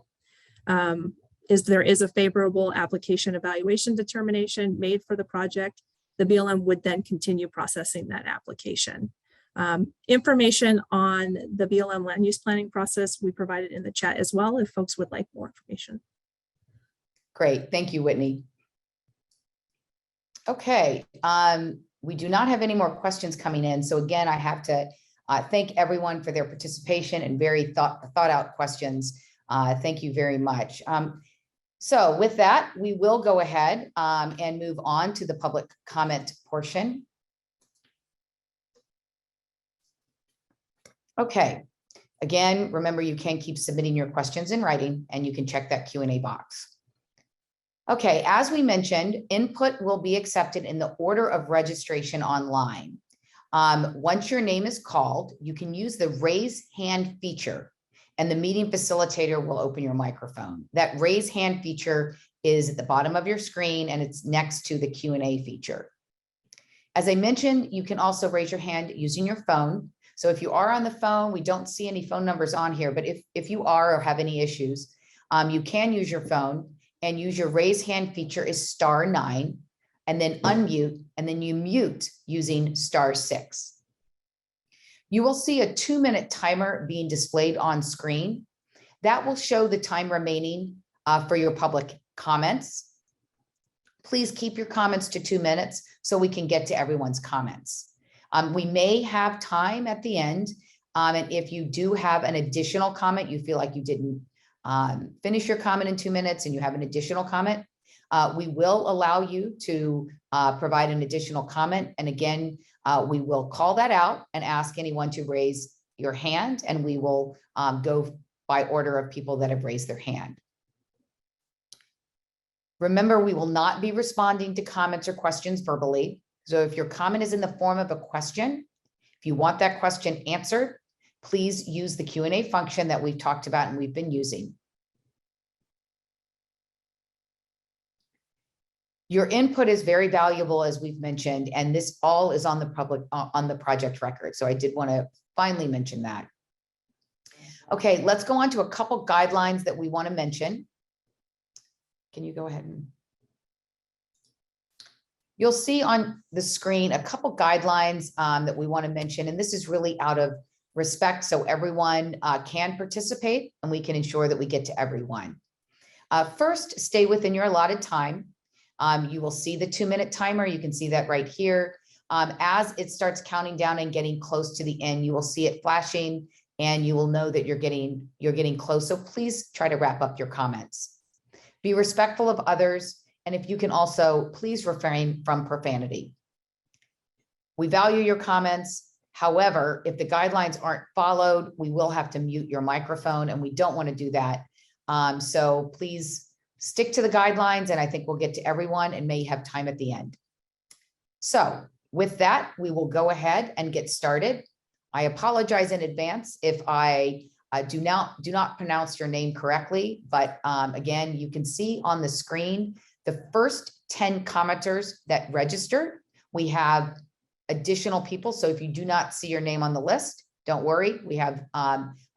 There is a favorable application evaluation determination made for the project, the BLM would then continue processing that application. Information on the BLM land use planning process we provided in the chat as well if folks would like more information. Great, thank you, Whitney. Okay, we do not have any more questions coming in. So again, I have to thank everyone for their participation and very thought out questions. Thank you very much. So with that, we will go ahead and move on to the public comment portion. Okay, again, remember you can keep submitting your questions in writing and you can check that Q&A box. Okay, as we mentioned, input will be accepted in the order of registration online. Once your name is called, you can use the raise hand feature and the meeting facilitator will open your microphone. That raise hand feature is at the bottom of your screen and it's next to the Q&A feature. As I mentioned, you can also raise your hand using your phone. So if you are on the phone, we don't see any phone numbers on here, but if you are or have any issues, you can use your phone and use your raise hand feature is *9 and then unmute and then you mute using *6. You will see a 2-minute timer being displayed on screen. That will show the time remaining for your public comments. Please keep your comments to 2 minutes so we can get to everyone's comments. We may have time at the end. And if you do have an additional comment, you feel like you didn't finish your comment in 2 minutes and you have an additional comment, we will allow you to provide an additional comment. And again, we will call that out and ask anyone to raise your hand and we will go by order of people that have raised their hand. Remember, we will not be responding to comments or questions verbally. So if your comment is in the form of a question, if you want that question answered, please use the Q&A function that we've talked about and we've been using. Your input is very valuable, as we've mentioned, and this all is on the project record. So I did want to finally mention that. Okay, let's go on to a couple guidelines that we want to mention. Can you go ahead and you'll see on the screen a couple guidelines that we want to mention, and this is really out of respect so everyone can participate and we can ensure that we get to everyone. First, stay within your allotted time. You will see the 2-minute timer. You can see that right here. As it starts counting down and getting close to the end, you will see it flashing and you will know that you're getting close. So please try to wrap up your comments. Be respectful of others. And if you can also, please refrain from profanity. We value your comments. However, if the guidelines aren't followed, we will have to mute your microphone and we don't want to do that. So please stick to the guidelines and I think we'll get to everyone and may have time at the end. So with that, we will go ahead and get started. I apologize in advance if I do not pronounce your name correctly, but again, you can see on the screen, the first 10 commenters that registered, we have additional people. So if you do not see your name on the list, don't worry. We have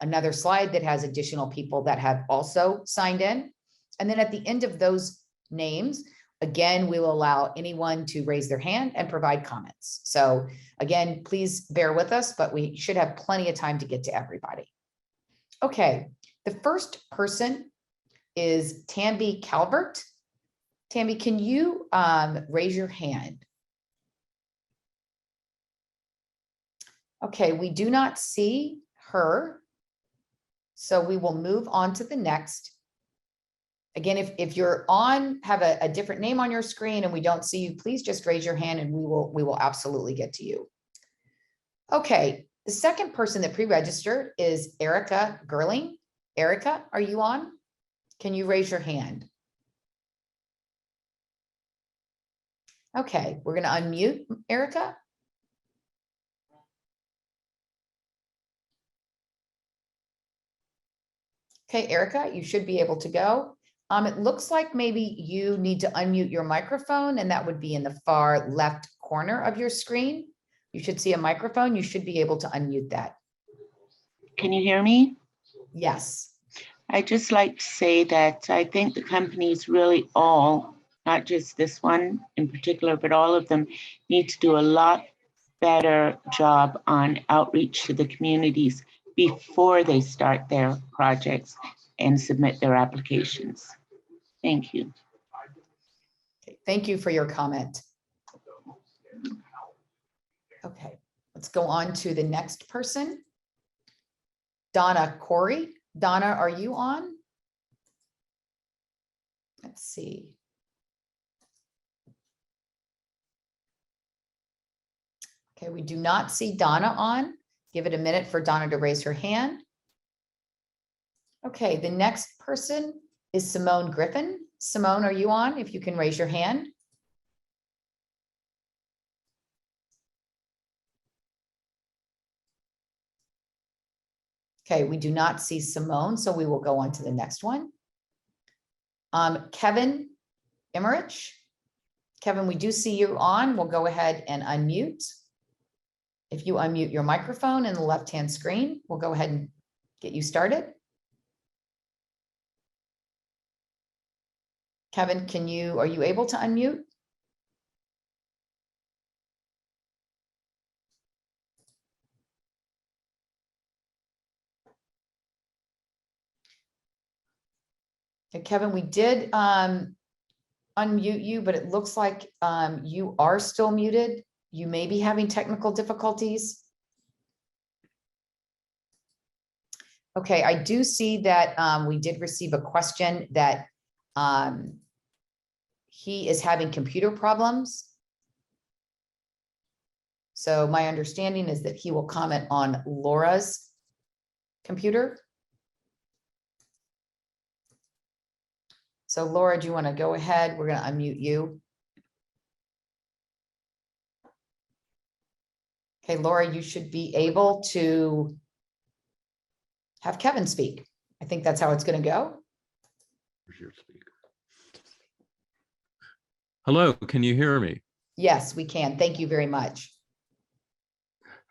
another slide that has additional people that have also signed in. And then at the end of those names, again, we will allow anyone to raise their hand and provide comments. So again, please bear with us, but we should have plenty of time to get to everybody. Okay, the first person is Tamby Calvert. Tammy, can you raise your hand? Okay, we do not see her. So we will move on to the next. Again, if you're on, have a different name on your screen and we don't see you, please just raise your hand and we will absolutely get to you. Okay, the second person that pre-registered is Erica Gerling. Erica, are you on? Can you raise your hand? Okay, we're going to unmute Erica. Okay, Erica, you should be able to go. It looks like maybe you need to unmute your microphone and that would be in the far left corner of your screen. You should see a microphone. You should be able to unmute that. Can you hear me? Yes. I'd just like to say that I think the companies really all, not just this one in particular, but all of them need to do a lot better job on outreach to the communities before they start their projects and submit their applications. Thank you. Thank you for your comment. Okay, let's go on to the next person. Donna Corey. Donna, are you on? Let's see. Okay, we do not see Donna on. Give it a minute for Donna to raise her hand. Okay, the next person is Simone Griffin. Simone, are you on? If you can raise your hand. Okay, we do not see Simone, so we will go on to the next one. Kevin Emmerich. Kevin, we do see you on. We'll go ahead and unmute. If you unmute your microphone in the left-hand screen, we'll go ahead and get you started. Kevin, are you able to unmute? Okay, Kevin, we did unmute you, but it looks like you are still muted. You may be having technical difficulties. Okay, I do see that we did receive a question that he is having computer problems. So my understanding is that he will comment on Laura's computer. So Laura, do you want to go ahead? We're going to unmute you. Okay, Laura, you should be able to have Kevin speak. I think that's how it's going to go. Hello, can you hear me? Yes, we can. Thank you very much.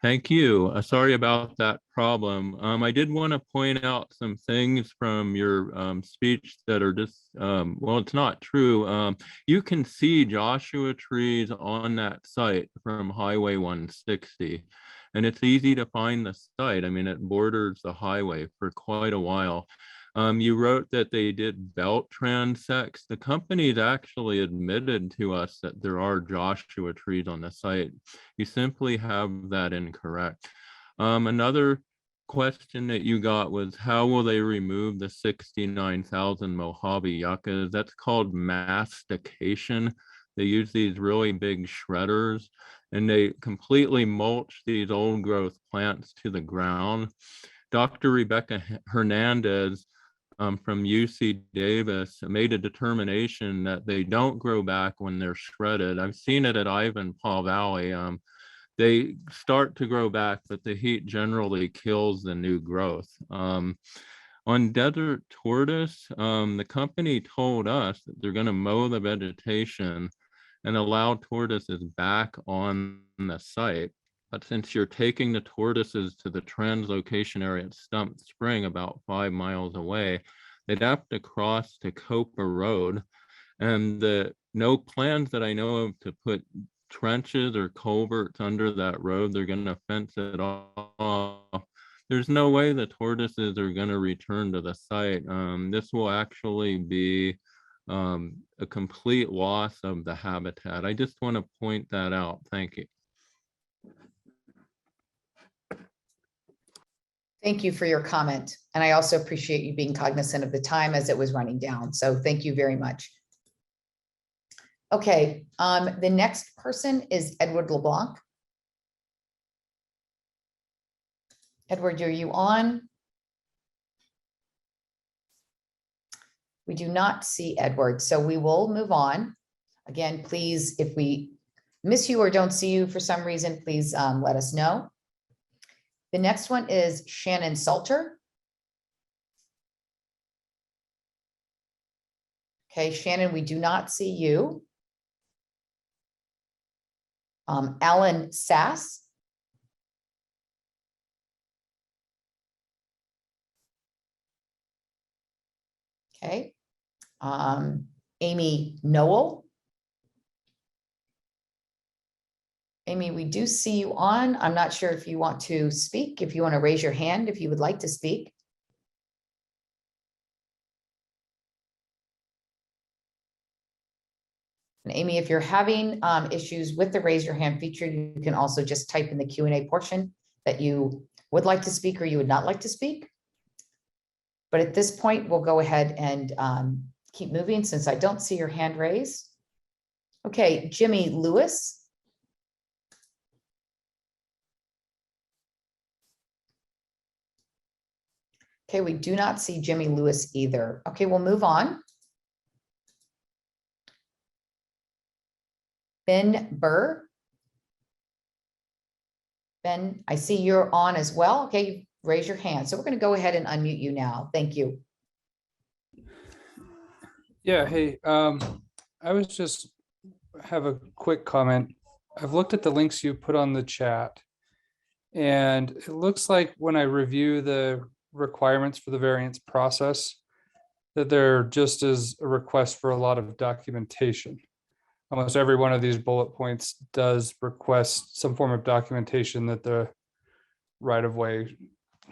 Thank you. Sorry about that problem. I did want to point out some things from your speech that are just, well, it's not true. You can see Joshua trees on that site from Highway 160, and it's easy to find the site. I mean, it borders the highway for quite a while. You wrote that they did belt transects. The company's actually admitted to us that there are Joshua trees on the site. You simply have that incorrect. Another question that you got was, how will they remove the 69,000 Mojave yuccas? That's called mastication. They use these really big shredders and they completely mulch these old growth plants to the ground. Dr. Rebecca Hernandez from UC Davis made a determination that they don't grow back when they're shredded. I've seen it at Ivanpah Valley. They start to grow back, but the heat generally kills the new growth. On desert tortoise, the company told us that they're going to mow the vegetation and allow tortoises back on the site. But since you're taking the tortoises to the translocation area at Stump Spring, about 5 miles away, they'd have to cross to Copa Road. And no plans that I know of to put trenches or culverts under that road. They're going to fence it off. There's no way the tortoises are going to return to the site. This will actually be a complete loss of the habitat. I just want to point that out. Thank you. Thank you for your comment. And I also appreciate you being cognizant of the time as it was running down. So thank you very much. Okay, the next person is Edward Leblanc. Edward, are you on? We do not see Edward, so we will move on. Again, please, if we miss you or don't see you for some reason, please let us know. The next one is Shannon Salter. Okay, Shannon, we do not see you. Alan Sass. Okay. Amy Noel. Amy, we do see you on. I'm not sure if you want to speak, if you want to raise your hand, if you would like to speak. And Amy, if you're having issues with the raise your hand feature, you can also just type in the Q&A portion that you would like to speak or you would not like to speak. But at this point, we'll go ahead and keep moving since I don't see your hand raised. Okay, Jimmy Lewis. Okay, we do not see Jimmy Lewis either. Okay, we'll move on. Ben Burr. Ben, I see you're on as well. Okay, raise your hand. So we're going to go ahead and unmute you now. Thank you. Yeah, hey, I was just have a quick comment. I've looked at the links you put on the chat, and it looks like when I review the requirements for the variance process, that they're just as a request for a lot of documentation. Almost every one of these bullet points does request some form of documentation that the right-of-way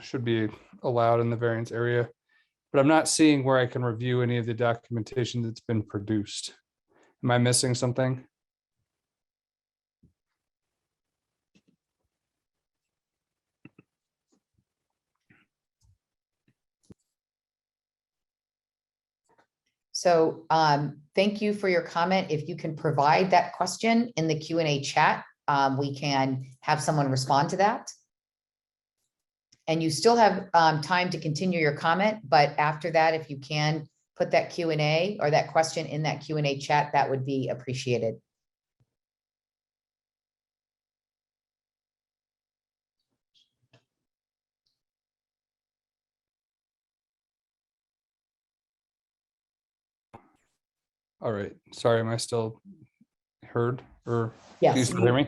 should be allowed in the variance area. But I'm not seeing where I can review any of the documentation that's been produced. Am I missing something? So thank you for your comment. If you can provide that question in the Q&A chat, we can have someone respond to that. And you still have time to continue your comment, but after that, if you can put that Q&A or that question in that Q&A chat, that would be appreciated. All right, sorry, am I still heard or Yes, can you still hear me?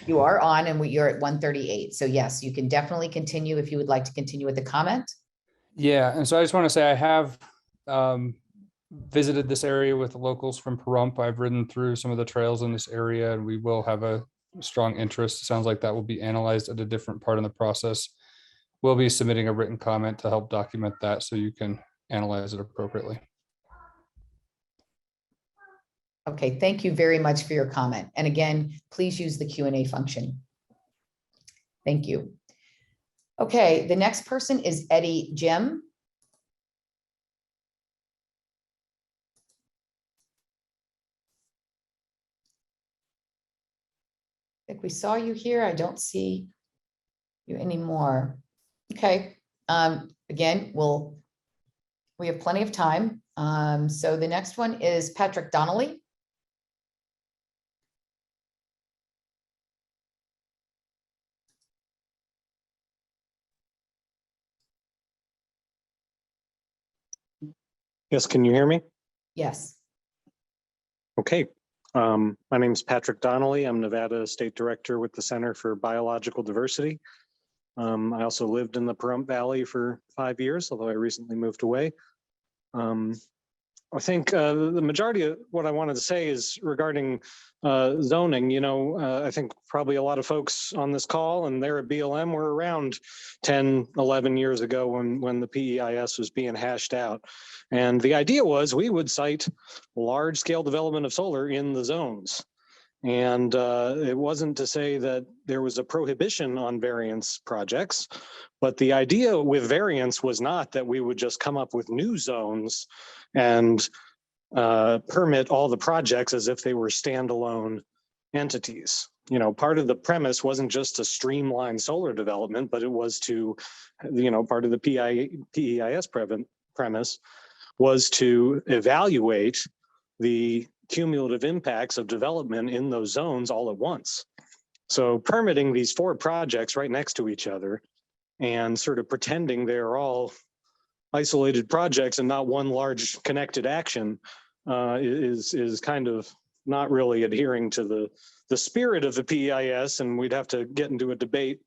You are on and you're at 138. So yes, you can definitely continue if you would like to continue with the comment. Yeah, and so I just want to say I have visited this area with the locals from Pahrump. I've ridden through some of the trails in this area, and we will have a strong interest. It sounds like that will be analyzed at a different part in the process. We'll be submitting a written comment to help document that, so you can analyze it appropriately. Okay, thank you very much for your comment. And again, please use the Q&A function. Thank you. Okay, the next person is Eddie Jim. I think we saw you here. I don't see you anymore. Okay, again, we have plenty of time. So the next one is Patrick Donnelly. Yes, can you hear me? Yes. Okay. My name is Patrick Donnelly. I'm Nevada State Director with the Center for Biological Diversity. I also lived in the Pahrump Valley for 5 years, although I recently moved away. I think the majority of what I wanted to say is regarding zoning. I think probably a lot of folks on this call and there at BLM were around 10, 11 years ago when the PEIS was being hashed out. And the idea was we would cite large scale development of solar in the zones. And it wasn't to say that there was a prohibition on variance projects, but the idea with variance was not that we would just come up with new zones and permit all the projects as if they were standalone entities. Part of the premise wasn't just to streamline solar development, but it was to, part of the PEIS premise was to evaluate the cumulative impacts of development in those zones all at once. So permitting these 4 projects right next to each other and sort of pretending they're all isolated projects and not one large connected action is kind of not really adhering to the spirit of the PEIS, and we'd have to get into a debate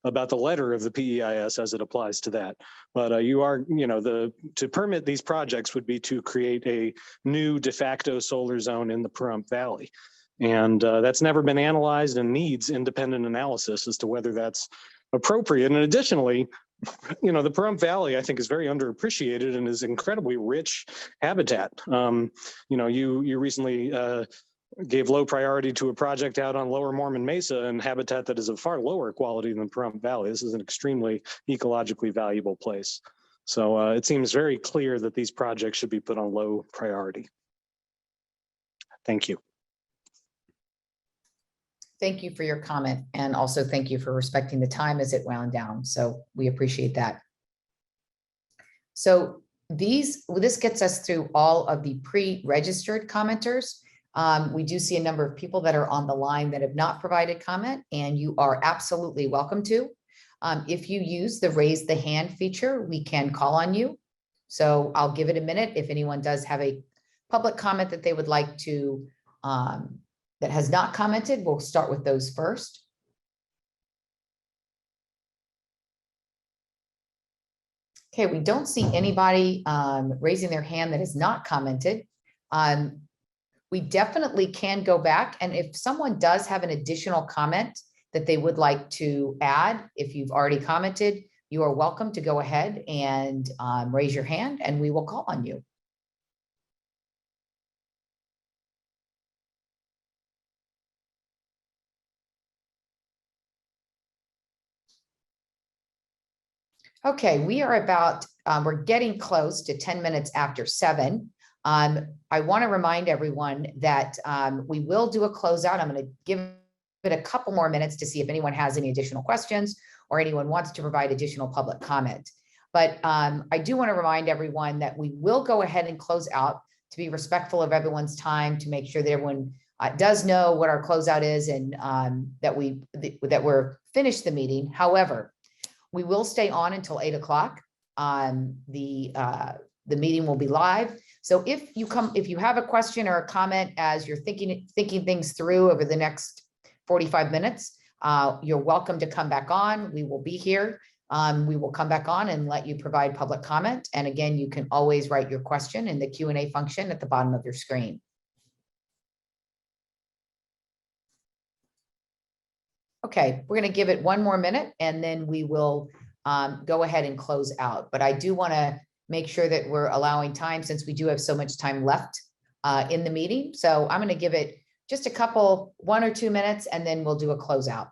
about the letter of the PEIS as it applies to that. But to permit these projects would be to create a new de facto solar zone in the Pahrump Valley. And that's never been analyzed and needs independent analysis as to whether that's appropriate. And additionally, the Pahrump Valley, I think, is very underappreciated and is incredibly rich habitat. You recently gave low priority to a project out on Lower Mormon Mesa and habitat that is of far lower quality than the Pahrump Valley. This is an extremely ecologically valuable place. So it seems very clear that these projects should be put on low priority. Thank you. Thank you for your comment. And also thank you for respecting the time as it wound down. So we appreciate that. So this gets us through all of the pre-registered commenters. We do see a number of people that are on the line that have not provided comment, and you are absolutely welcome to. If you use the raise the hand feature, we can call on you. So I'll give it a minute. If anyone does have a public comment that they would like to, that has not commented, we'll start with those first. Okay, we don't see anybody raising their hand that has not commented. We definitely can go back, and if someone does have an additional comment that they would like to add, if you've already commented, you are welcome to go ahead and raise your hand and we will call on you. Okay, we are about, we're getting close to 10 minutes after 7. I want to remind everyone that we will do a closeout. I'm going to give it a couple more minutes to see if anyone has any additional questions or anyone wants to provide additional public comment. But I do want to remind everyone that we will go ahead and close out to be respectful of everyone's time, to make sure that everyone does know what our closeout is and that we're finished the meeting. However, we will stay on until 8 o'clock. The meeting will be live. So if you have a question or a comment as you're thinking things through over the next 45 minutes, you're welcome to come back on. We will be here. We will come back on and let you provide public comment. And again, you can always write your question in the Q&A function at the bottom of your screen. Okay, we're going to give it one more minute and then we will go ahead and close out. But I do want to make sure that we're allowing time since we do have so much time left in the meeting. So I'm going to give it just a couple, 1 or 2 minutes, and then we'll do a closeout.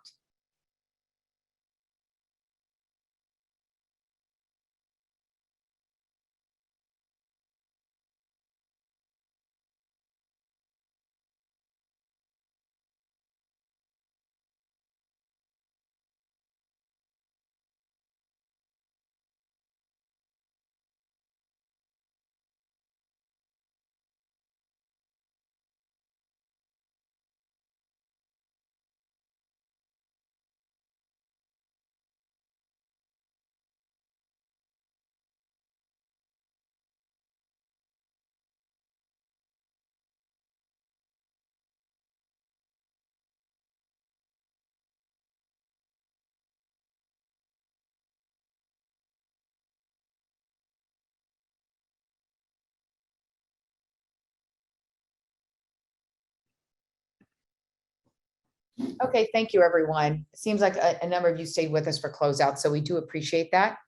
Okay, thank you, everyone. It seems like a number of you stayed with us for closeout, so we do appreciate that.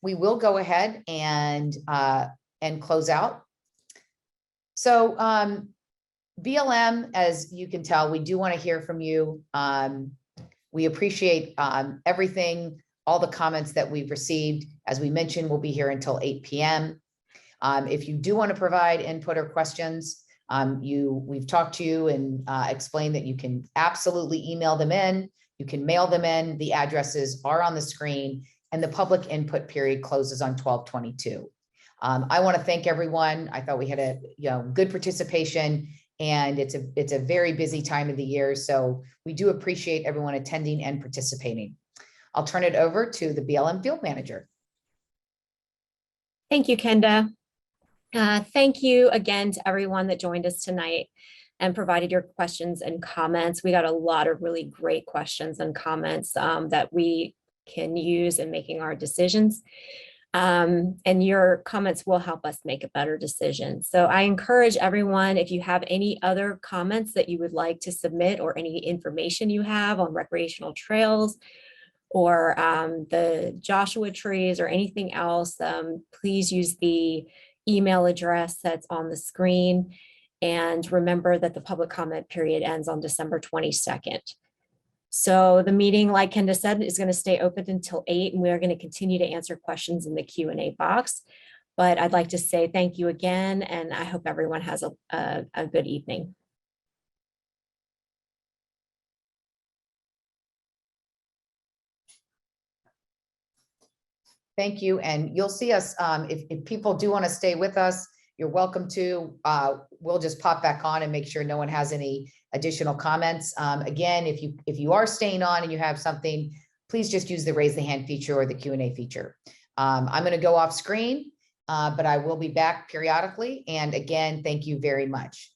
We will go ahead and close out. So BLM, as you can tell, we do want to hear from you. We appreciate everything, all the comments that we've received. As we mentioned, we'll be here until 8 p.m. If you do want to provide input or questions, we've talked to you and explained that you can absolutely email them in. You can mail them in. The addresses are on the screen, and the public input period closes on 12/22. I want to thank everyone. I thought we had a good participation, and it's a very busy time of the year. So we do appreciate everyone attending and participating. I'll turn it over to the BLM Field Manager. Thank you, Kenda. Thank you again to everyone that joined us tonight and provided your questions and comments. We got a lot of really great questions and comments that we can use in making our decisions. And your comments will help us make a better decision. So I encourage everyone, if you have any other comments that you would like to submit or any information you have on recreational trails or the Joshua trees or anything else, please use the email address that's on the screen. And remember that the public comment period ends on December 22nd. So the meeting, like Kenda said, is going to stay open until 8, and we're going to continue to answer questions in the Q&A box. But I'd like to say thank you again, and I hope everyone has a good evening. Thank you. And you'll see us, if people do want to stay with us, you're welcome to. We'll just pop back on and make sure no one has any additional comments. Again, if you are staying on and you have something, please just use the raise the hand feature or the Q&A feature. I'm going to go off screen, but I will be back periodically. And again, thank you very much.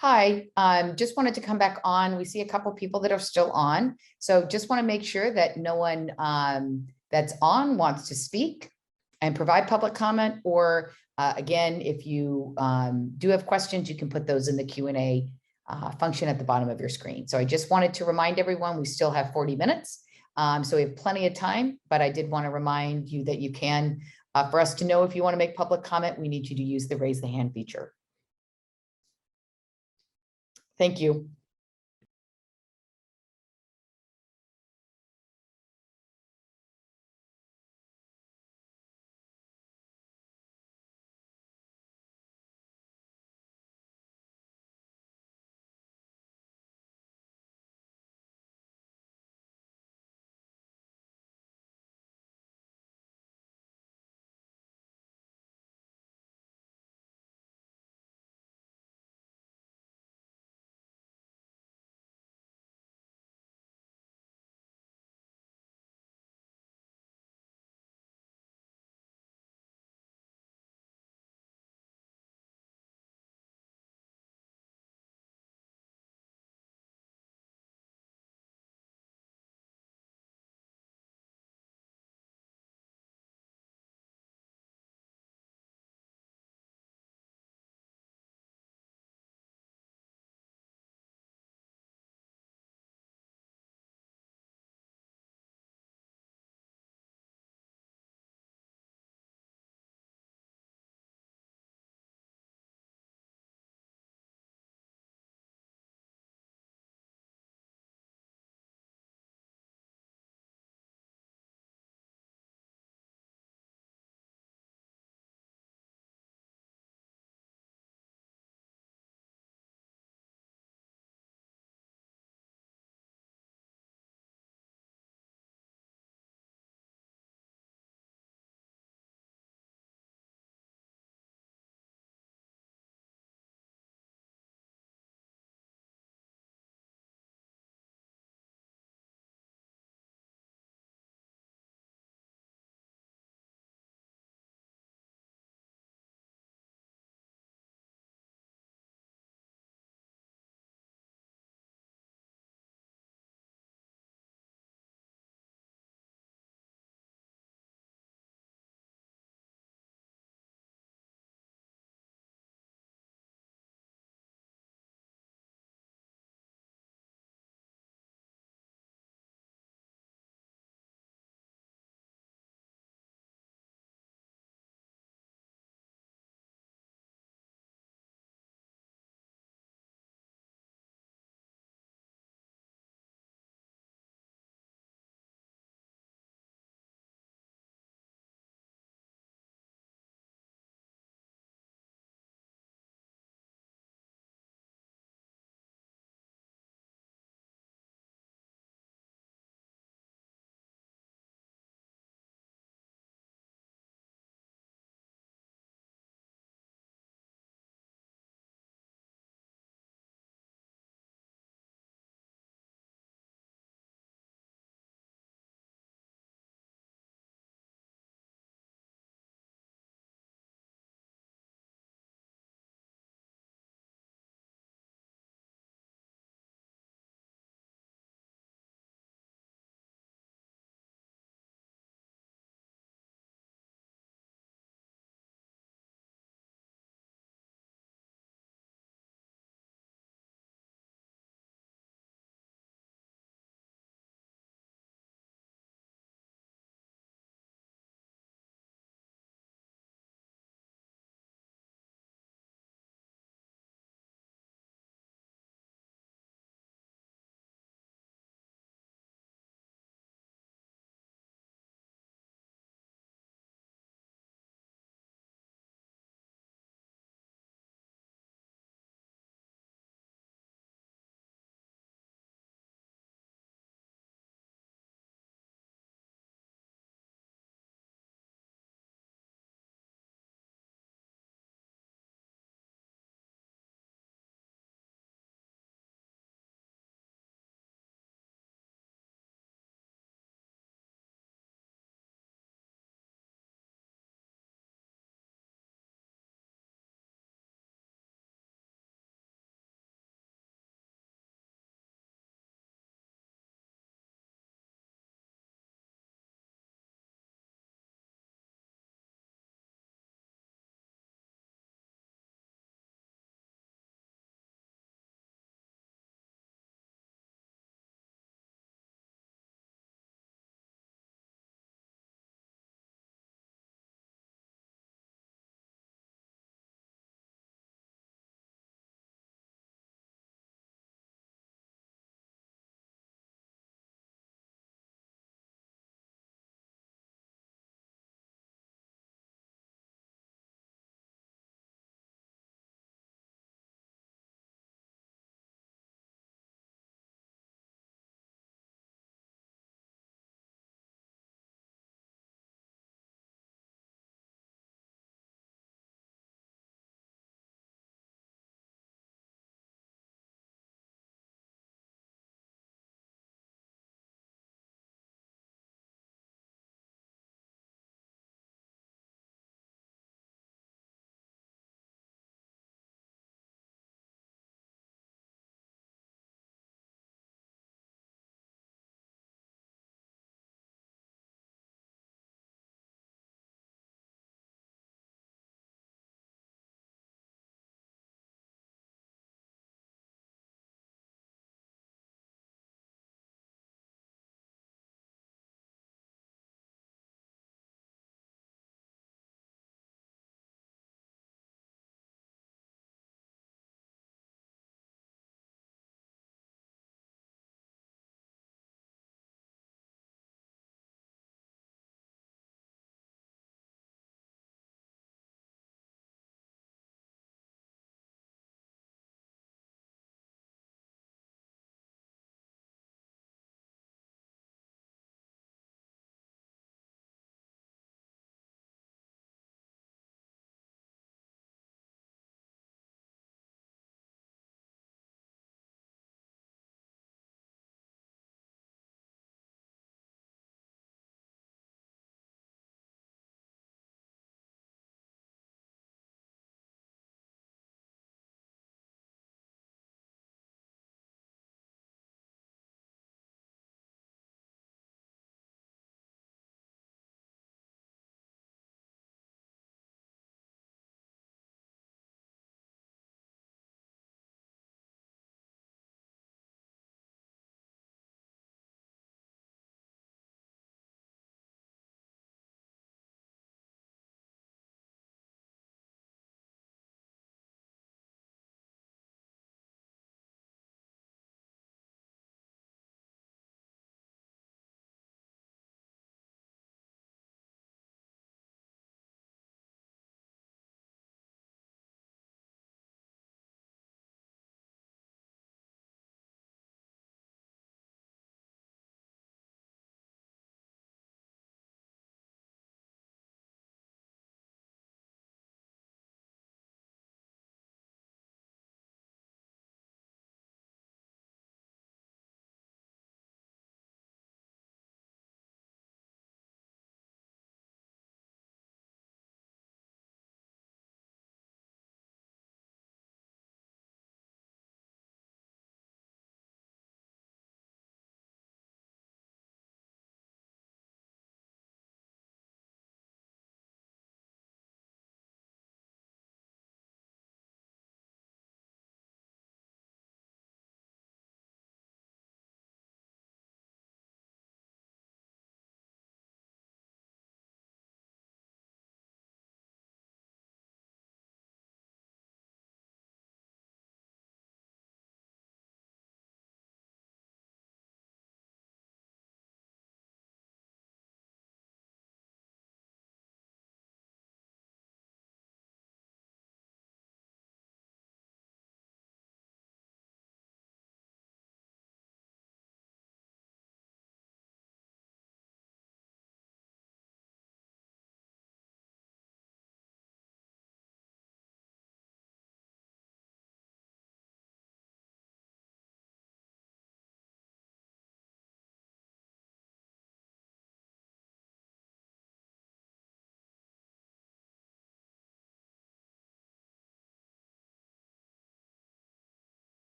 Hi, just wanted to come back on. We see a couple people that are still on. So just want to make sure that no one that's on wants to speak and provide public comment, or again, if you do have questions, you can put those in the Q&A function at the bottom of your screen. So I just wanted to remind everyone, we still have 40 minutes. So we have plenty of time, but I did want to remind you that you can, for us to know if you want to make public comment, we need you to use the raise the hand feature. Thank you.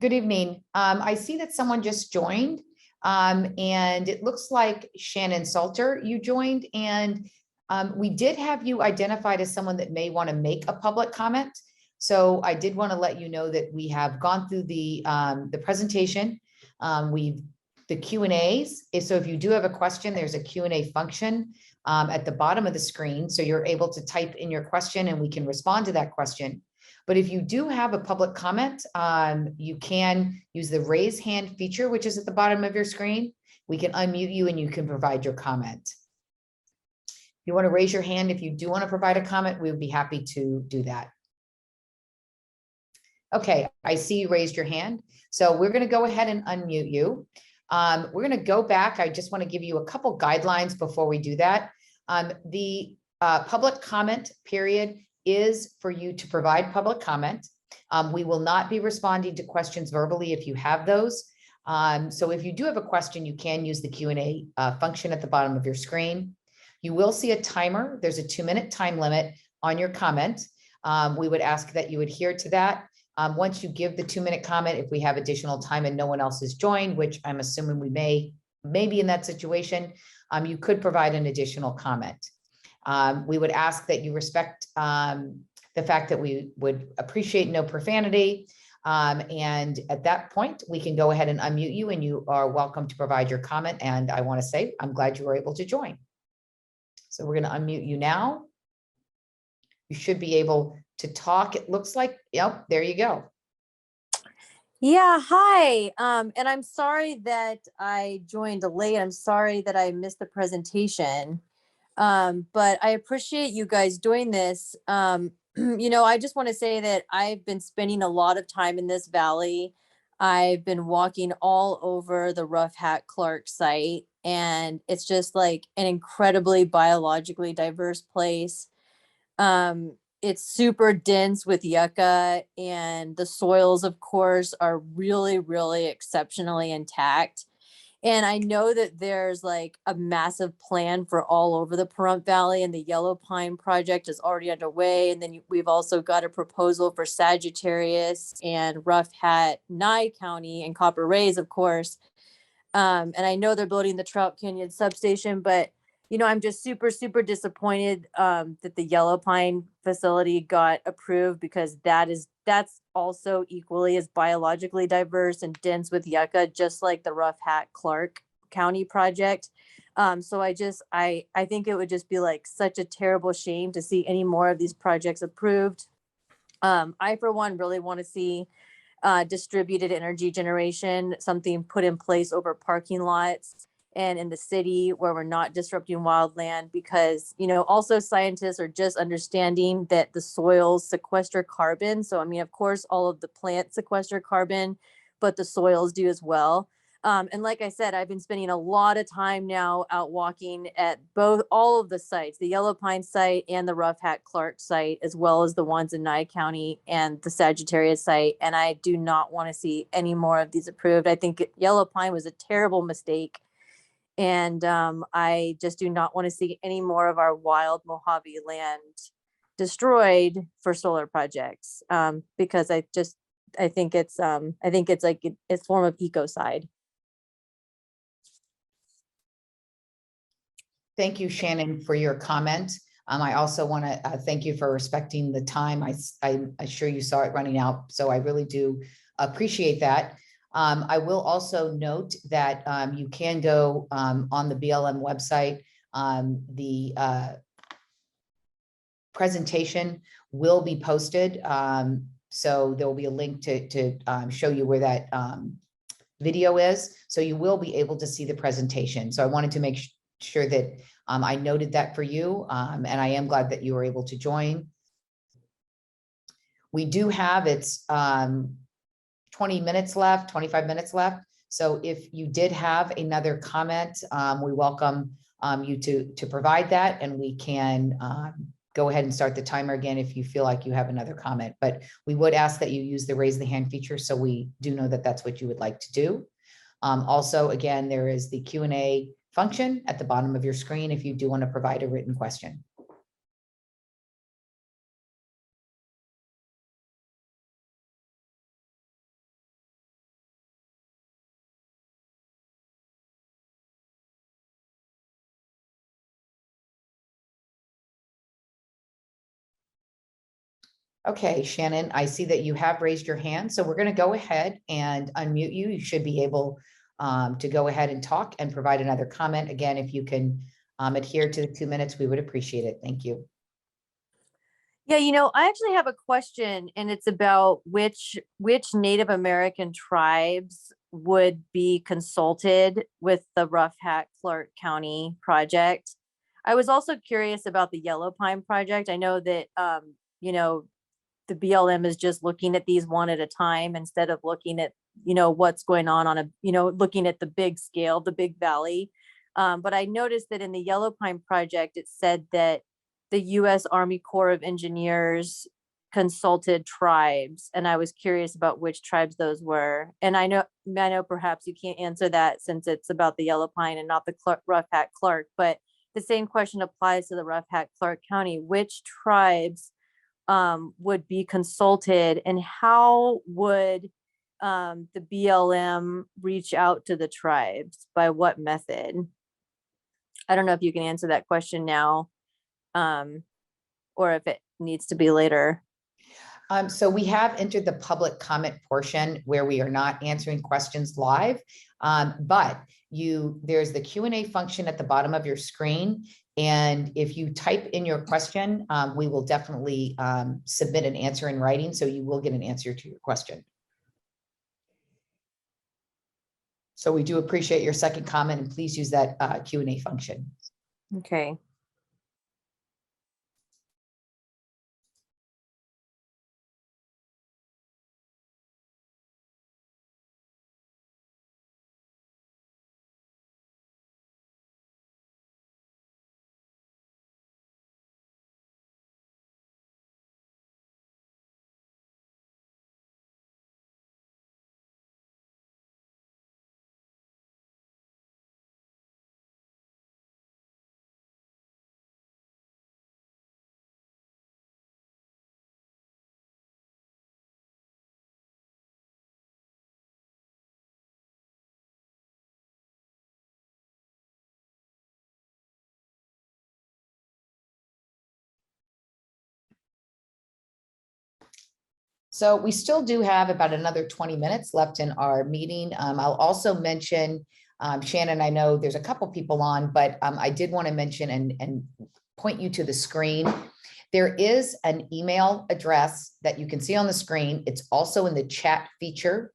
Good evening. I see that someone just joined, and it looks like Shannon Salter, you joined, and we did have you identified as someone that may want to make a public comment. So I did want to let you know that we have gone through the presentation. The Q&As. So if you do have a question, there's a Q&A function at the bottom of the screen. So you're able to type in your question and we can respond to that question. But if you do have a public comment, you can use the raise hand feature, which is at the bottom of your screen. We can unmute you and you can provide your comment. You want to raise your hand if you do want to provide a comment, we would be happy to do that. Okay, I see you raised your hand. So we're going to go ahead and unmute you. We're going to go back. I just want to give you a couple guidelines before we do that. The public comment period is for you to provide public comment. We will not be responding to questions verbally if you have those. So if you do have a question, you can use the Q&A function at the bottom of your screen. You will see a timer. There's a 2-minute time limit on your comment. We would ask that you adhere to that. Once you give the 2-minute comment, if we have additional time and no one else has joined, which I'm assuming we may be in that situation, you could provide an additional comment. We would ask that you respect the fact that we would appreciate no profanity. And at that point, we can go ahead and unmute you and you are welcome to provide your comment. And I want to say, I'm glad you were able to join. So we're going to unmute you now. You should be able to talk. It looks like, yep, there you go. Yeah, hi. And I'm sorry that I joined late. I'm sorry that I missed the presentation. But I appreciate you guys doing this. You know, I just want to say that I've been spending a lot of time in this valley. I've been walking all over the Rough Hat Clark site, and it's just like an incredibly biologically diverse place. It's super dense with yucca, and the soils, of course, are really, really exceptionally intact. And I know that there's like a massive plan for all over the Pahrump Valley, and the Yellow Pine project is already underway. And then we've also got a proposal for Sagittarius and Rough Hat, Nye County, and Copper Rays, of course. And I know they're building the Trout Canyon substation, but you know, I'm just super, super disappointed that the Yellow Pine facility got approved, because that's also equally as biologically diverse and dense with yucca, just like the Rough Hat Clark County project. So I think it would just be like such a terrible shame to see any more of these projects approved. I, for one, really want to see distributed energy generation, something put in place over parking lots and in the city where we're not disrupting wildland, because, you know, also scientists are just understanding that the soils sequester carbon. So, I mean, of course, all of the plants sequester carbon, but the soils do as well. And like I said, I've been spending a lot of time now out walking at all of the sites, the Yellow Pine site and the Rough Hat Clark site, as well as the ones in Nye County and the Sagittarius site. And I do not want to see any more of these approved. I think Yellow Pine was a terrible mistake. And I just do not want to see any more of our wild Mojave land destroyed for solar projects, because I think it's like it's a form of ecocide. Thank you, Shannon, for your comment. I also want to thank you for respecting the time. I'm sure you saw it running out, so I really do appreciate that. I will also note that you can go on the BLM website. The presentation will be posted. So there will be a link to show you where that video is. So you will be able to see the presentation. So I wanted to make sure that I noted that for you. And I am glad that you were able to join. We do have 20 minutes left, 25 minutes left. So if you did have another comment, we welcome you to provide that, and we can go ahead and start the timer again if you feel like you have another comment. But we would ask that you use the raise the hand feature, so we do know that that's what you would like to do. Also, again, there is the Q&A function at the bottom of your screen if you do want to provide a written question. Okay, Shannon, I see that you have raised your hand, so we're going to go ahead and unmute you. You should be able to go ahead and talk and provide another comment. Again, if you can adhere to the 2 minutes, we would appreciate it. Thank you. Yeah, I actually have a question, and it's about which Native American tribes would be consulted with the Rough Hat Clark County project. I was also curious about the Yellow Pine project. I know that the BLM is just looking at these one at a time instead of looking at what's going on a looking at the big scale, the big valley. But I noticed that in the Yellow Pine project, it said that the U.S. Army Corps of Engineers consulted tribes, and I was curious about which tribes those were. And I know perhaps you can't answer that since it's about the Yellow Pine and not the Rough Hat Clark, but the same question applies to the Rough Hat Clark County. Which tribes would be consulted, and how would the BLM reach out to the tribes? By what method? I don't know if you can answer that question now, or if it needs to be later. So we have entered the public comment portion where we are not answering questions live, but there's the Q&A function at the bottom of your screen. And if you type in your question, we will definitely submit an answer in writing, so you will get an answer to your question. So we do appreciate your second comment, and please use that Q&A function. Okay. So we still do have about another 20 minutes left in our meeting. I'll also mention, Shannon, I know there's a couple people on, but I did want to mention and point you to the screen. There is an email address that you can see on the screen. It's also in the chat feature,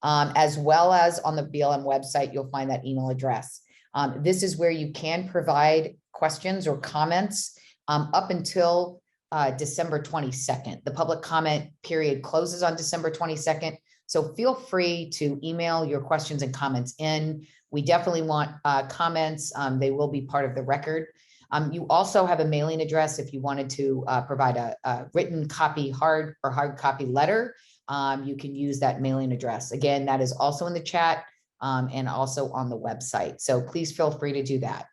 as well as on the BLM website, you'll find that email address. This is where you can provide questions or comments up until December 22nd. The public comment period closes on December 22nd. So feel free to email your questions and comments in. We definitely want comments. They will be part of the record. You also have a mailing address if you wanted to provide a written copy, hard copy letter. You can use that mailing address. Again, that is also in the chat and also on the website. So please feel free to do that.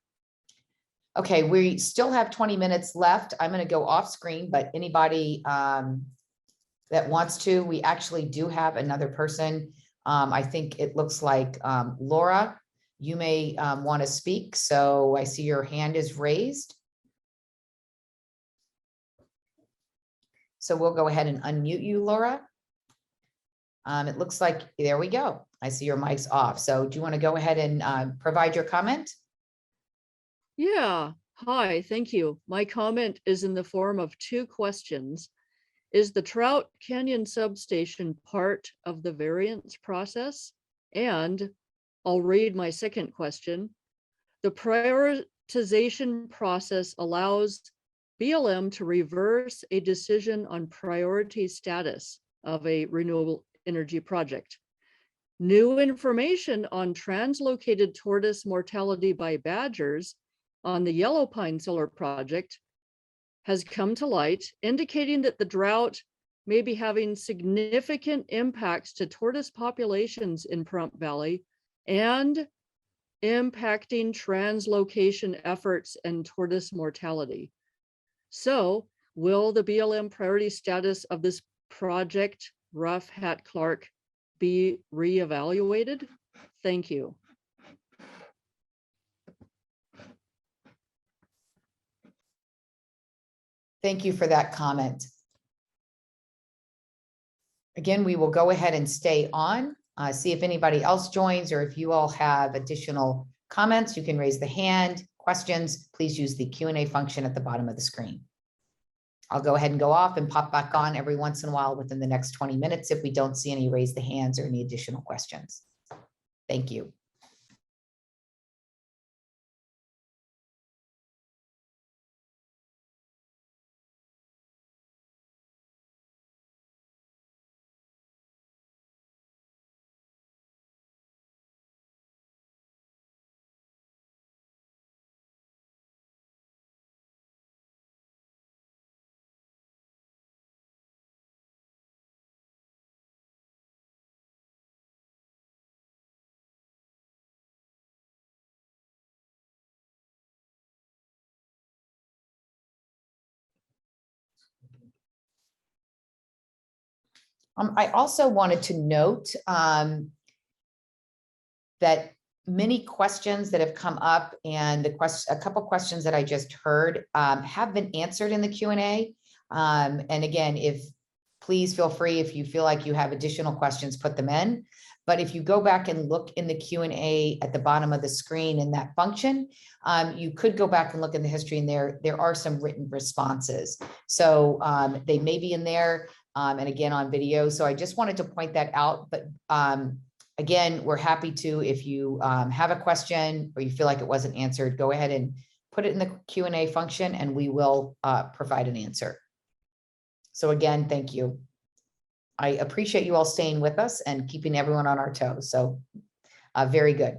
Okay, we still have 20 minutes left. I'm going to go off screen, but anybody that wants to, we actually do have another person. I think it looks like Laura, you may want to speak. So I see your hand is raised. So we'll go ahead and unmute you, Laura. It looks like, there we go. I see your mic's off. So do you want to go ahead and provide your comment? Yeah, hi, thank you. My comment is in the form of two questions. Is the Trout Canyon substation part of the variance process? And I'll read my second question. The prioritization process allows BLM to reverse a decision on priority status of a renewable energy project. New information on translocated tortoise mortality by badgers on the Yellow Pine Solar Project has come to light, indicating that the drought may be having significant impacts to tortoise populations in Pahrump Valley and impacting translocation efforts and tortoise mortality. So will the BLM priority status of this project, Rough Hat Clark, be reevaluated? Thank you. Thank you for that comment. Again, we will go ahead and stay on, see if anybody else joins, or if you all have additional comments, you can raise the hand. Questions, please use the Q&A function at the bottom of the screen. I'll go ahead and go off and pop back on every once in a while within the next 20 minutes if we don't see any raise the hands or any additional questions. Thank you. I also wanted to note that many questions that have come up and a couple questions that I just heard have been answered in the Q&A. And again, please feel free, if you feel like you have additional questions, put them in. But if you go back and look in the Q&A at the bottom of the screen in that function, you could go back and look in the history, and there are some written responses. So they may be in there, and again on video. So I just wanted to point that out. But again, we're happy to, if you have a question or you feel like it wasn't answered, go ahead and put it in the Q&A function and we will provide an answer. So again, thank you. I appreciate you all staying with us and keeping everyone on our toes. So very good.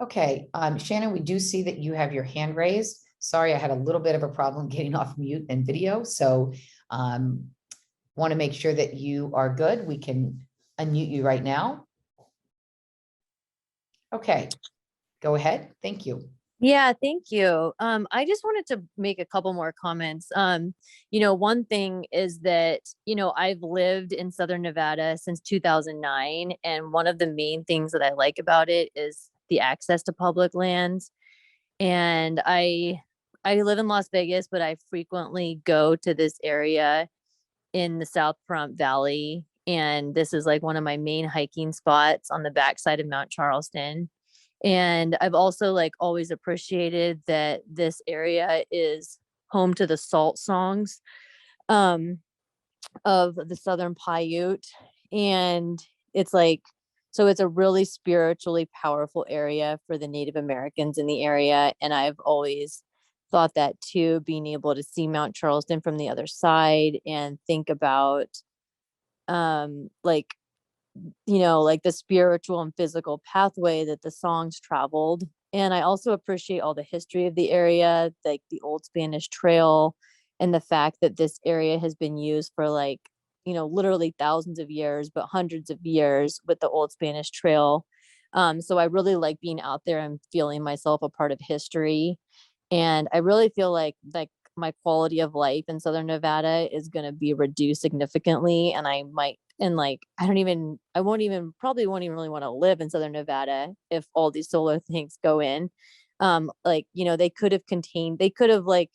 Okay, Shannon, we do see that you have your hand raised. Sorry, I had a little bit of a problem getting off mute and video. So want to make sure that you are good. We can unmute you right now. Okay, go ahead. Thank you. Yeah, thank you. I just wanted to make a couple more comments. One thing is that, I've lived in Southern Nevada since 2009. And one of the main things that I like about it is the access to public lands. And I live in Las Vegas, but I frequently go to this area in the South Front Valley. And this is like one of my main hiking spots on the backside of Mount Charleston. And I've also like always appreciated that this area is home to the salt songs of the Southern Paiute. And it's like, so it's a really spiritually powerful area for the Native Americans in the area. And I've always thought that too, being able to see Mount Charleston from the other side and think about like, you know, like the spiritual and physical pathway that the songs traveled. And I also appreciate all the history of the area, like the Old Spanish Trail, and the fact that this area has been used for like, you know, literally thousands of years, but hundreds of years with the Old Spanish Trail. So I really like being out there and feeling myself a part of history. And I really feel like my quality of life in Southern Nevada is going to be reduced significantly. And I might, and like, I won't even really want to live in Southern Nevada if all these solar things go in. Like, you know, they could have like,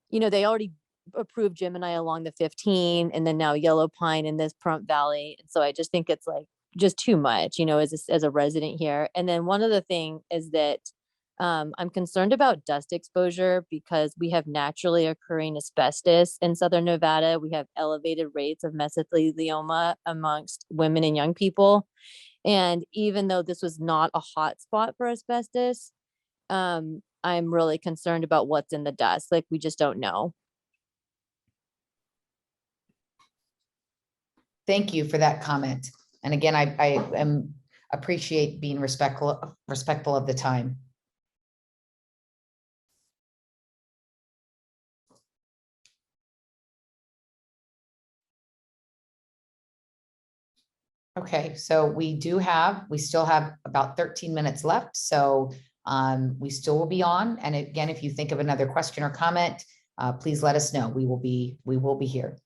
you know, they already approved Gemini along the 15 and then now Yellow Pine in this Pahrump Valley. And so I just think it's like just too much, you know, as a resident here. And then one other thing is that I'm concerned about dust exposure because we have naturally occurring asbestos in Southern Nevada. We have elevated rates of mesothelioma amongst women and young people. And even though this was not a hot spot for asbestos, I'm really concerned about what's in the dust. Like, we just don't know. Thank you for that comment. And again, I appreciate being respectful of the time. Okay, so we still have about 13 minutes left. So we still will be on. And again, if you think of another question or comment, please let us know. We will be here.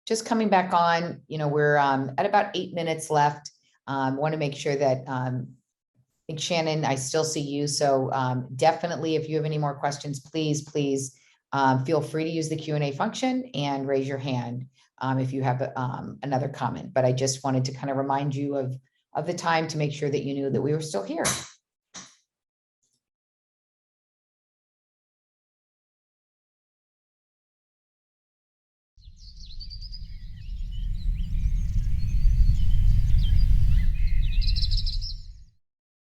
just coming back on, we're at about 8 minutes left. Want to make sure that, I think Shannon, I still see you. So definitely, if you have any more questions, please feel free to use the Q&A function and raise your hand if you have another comment. But I just wanted to kind of remind you of the time to make sure that you knew that we were still here.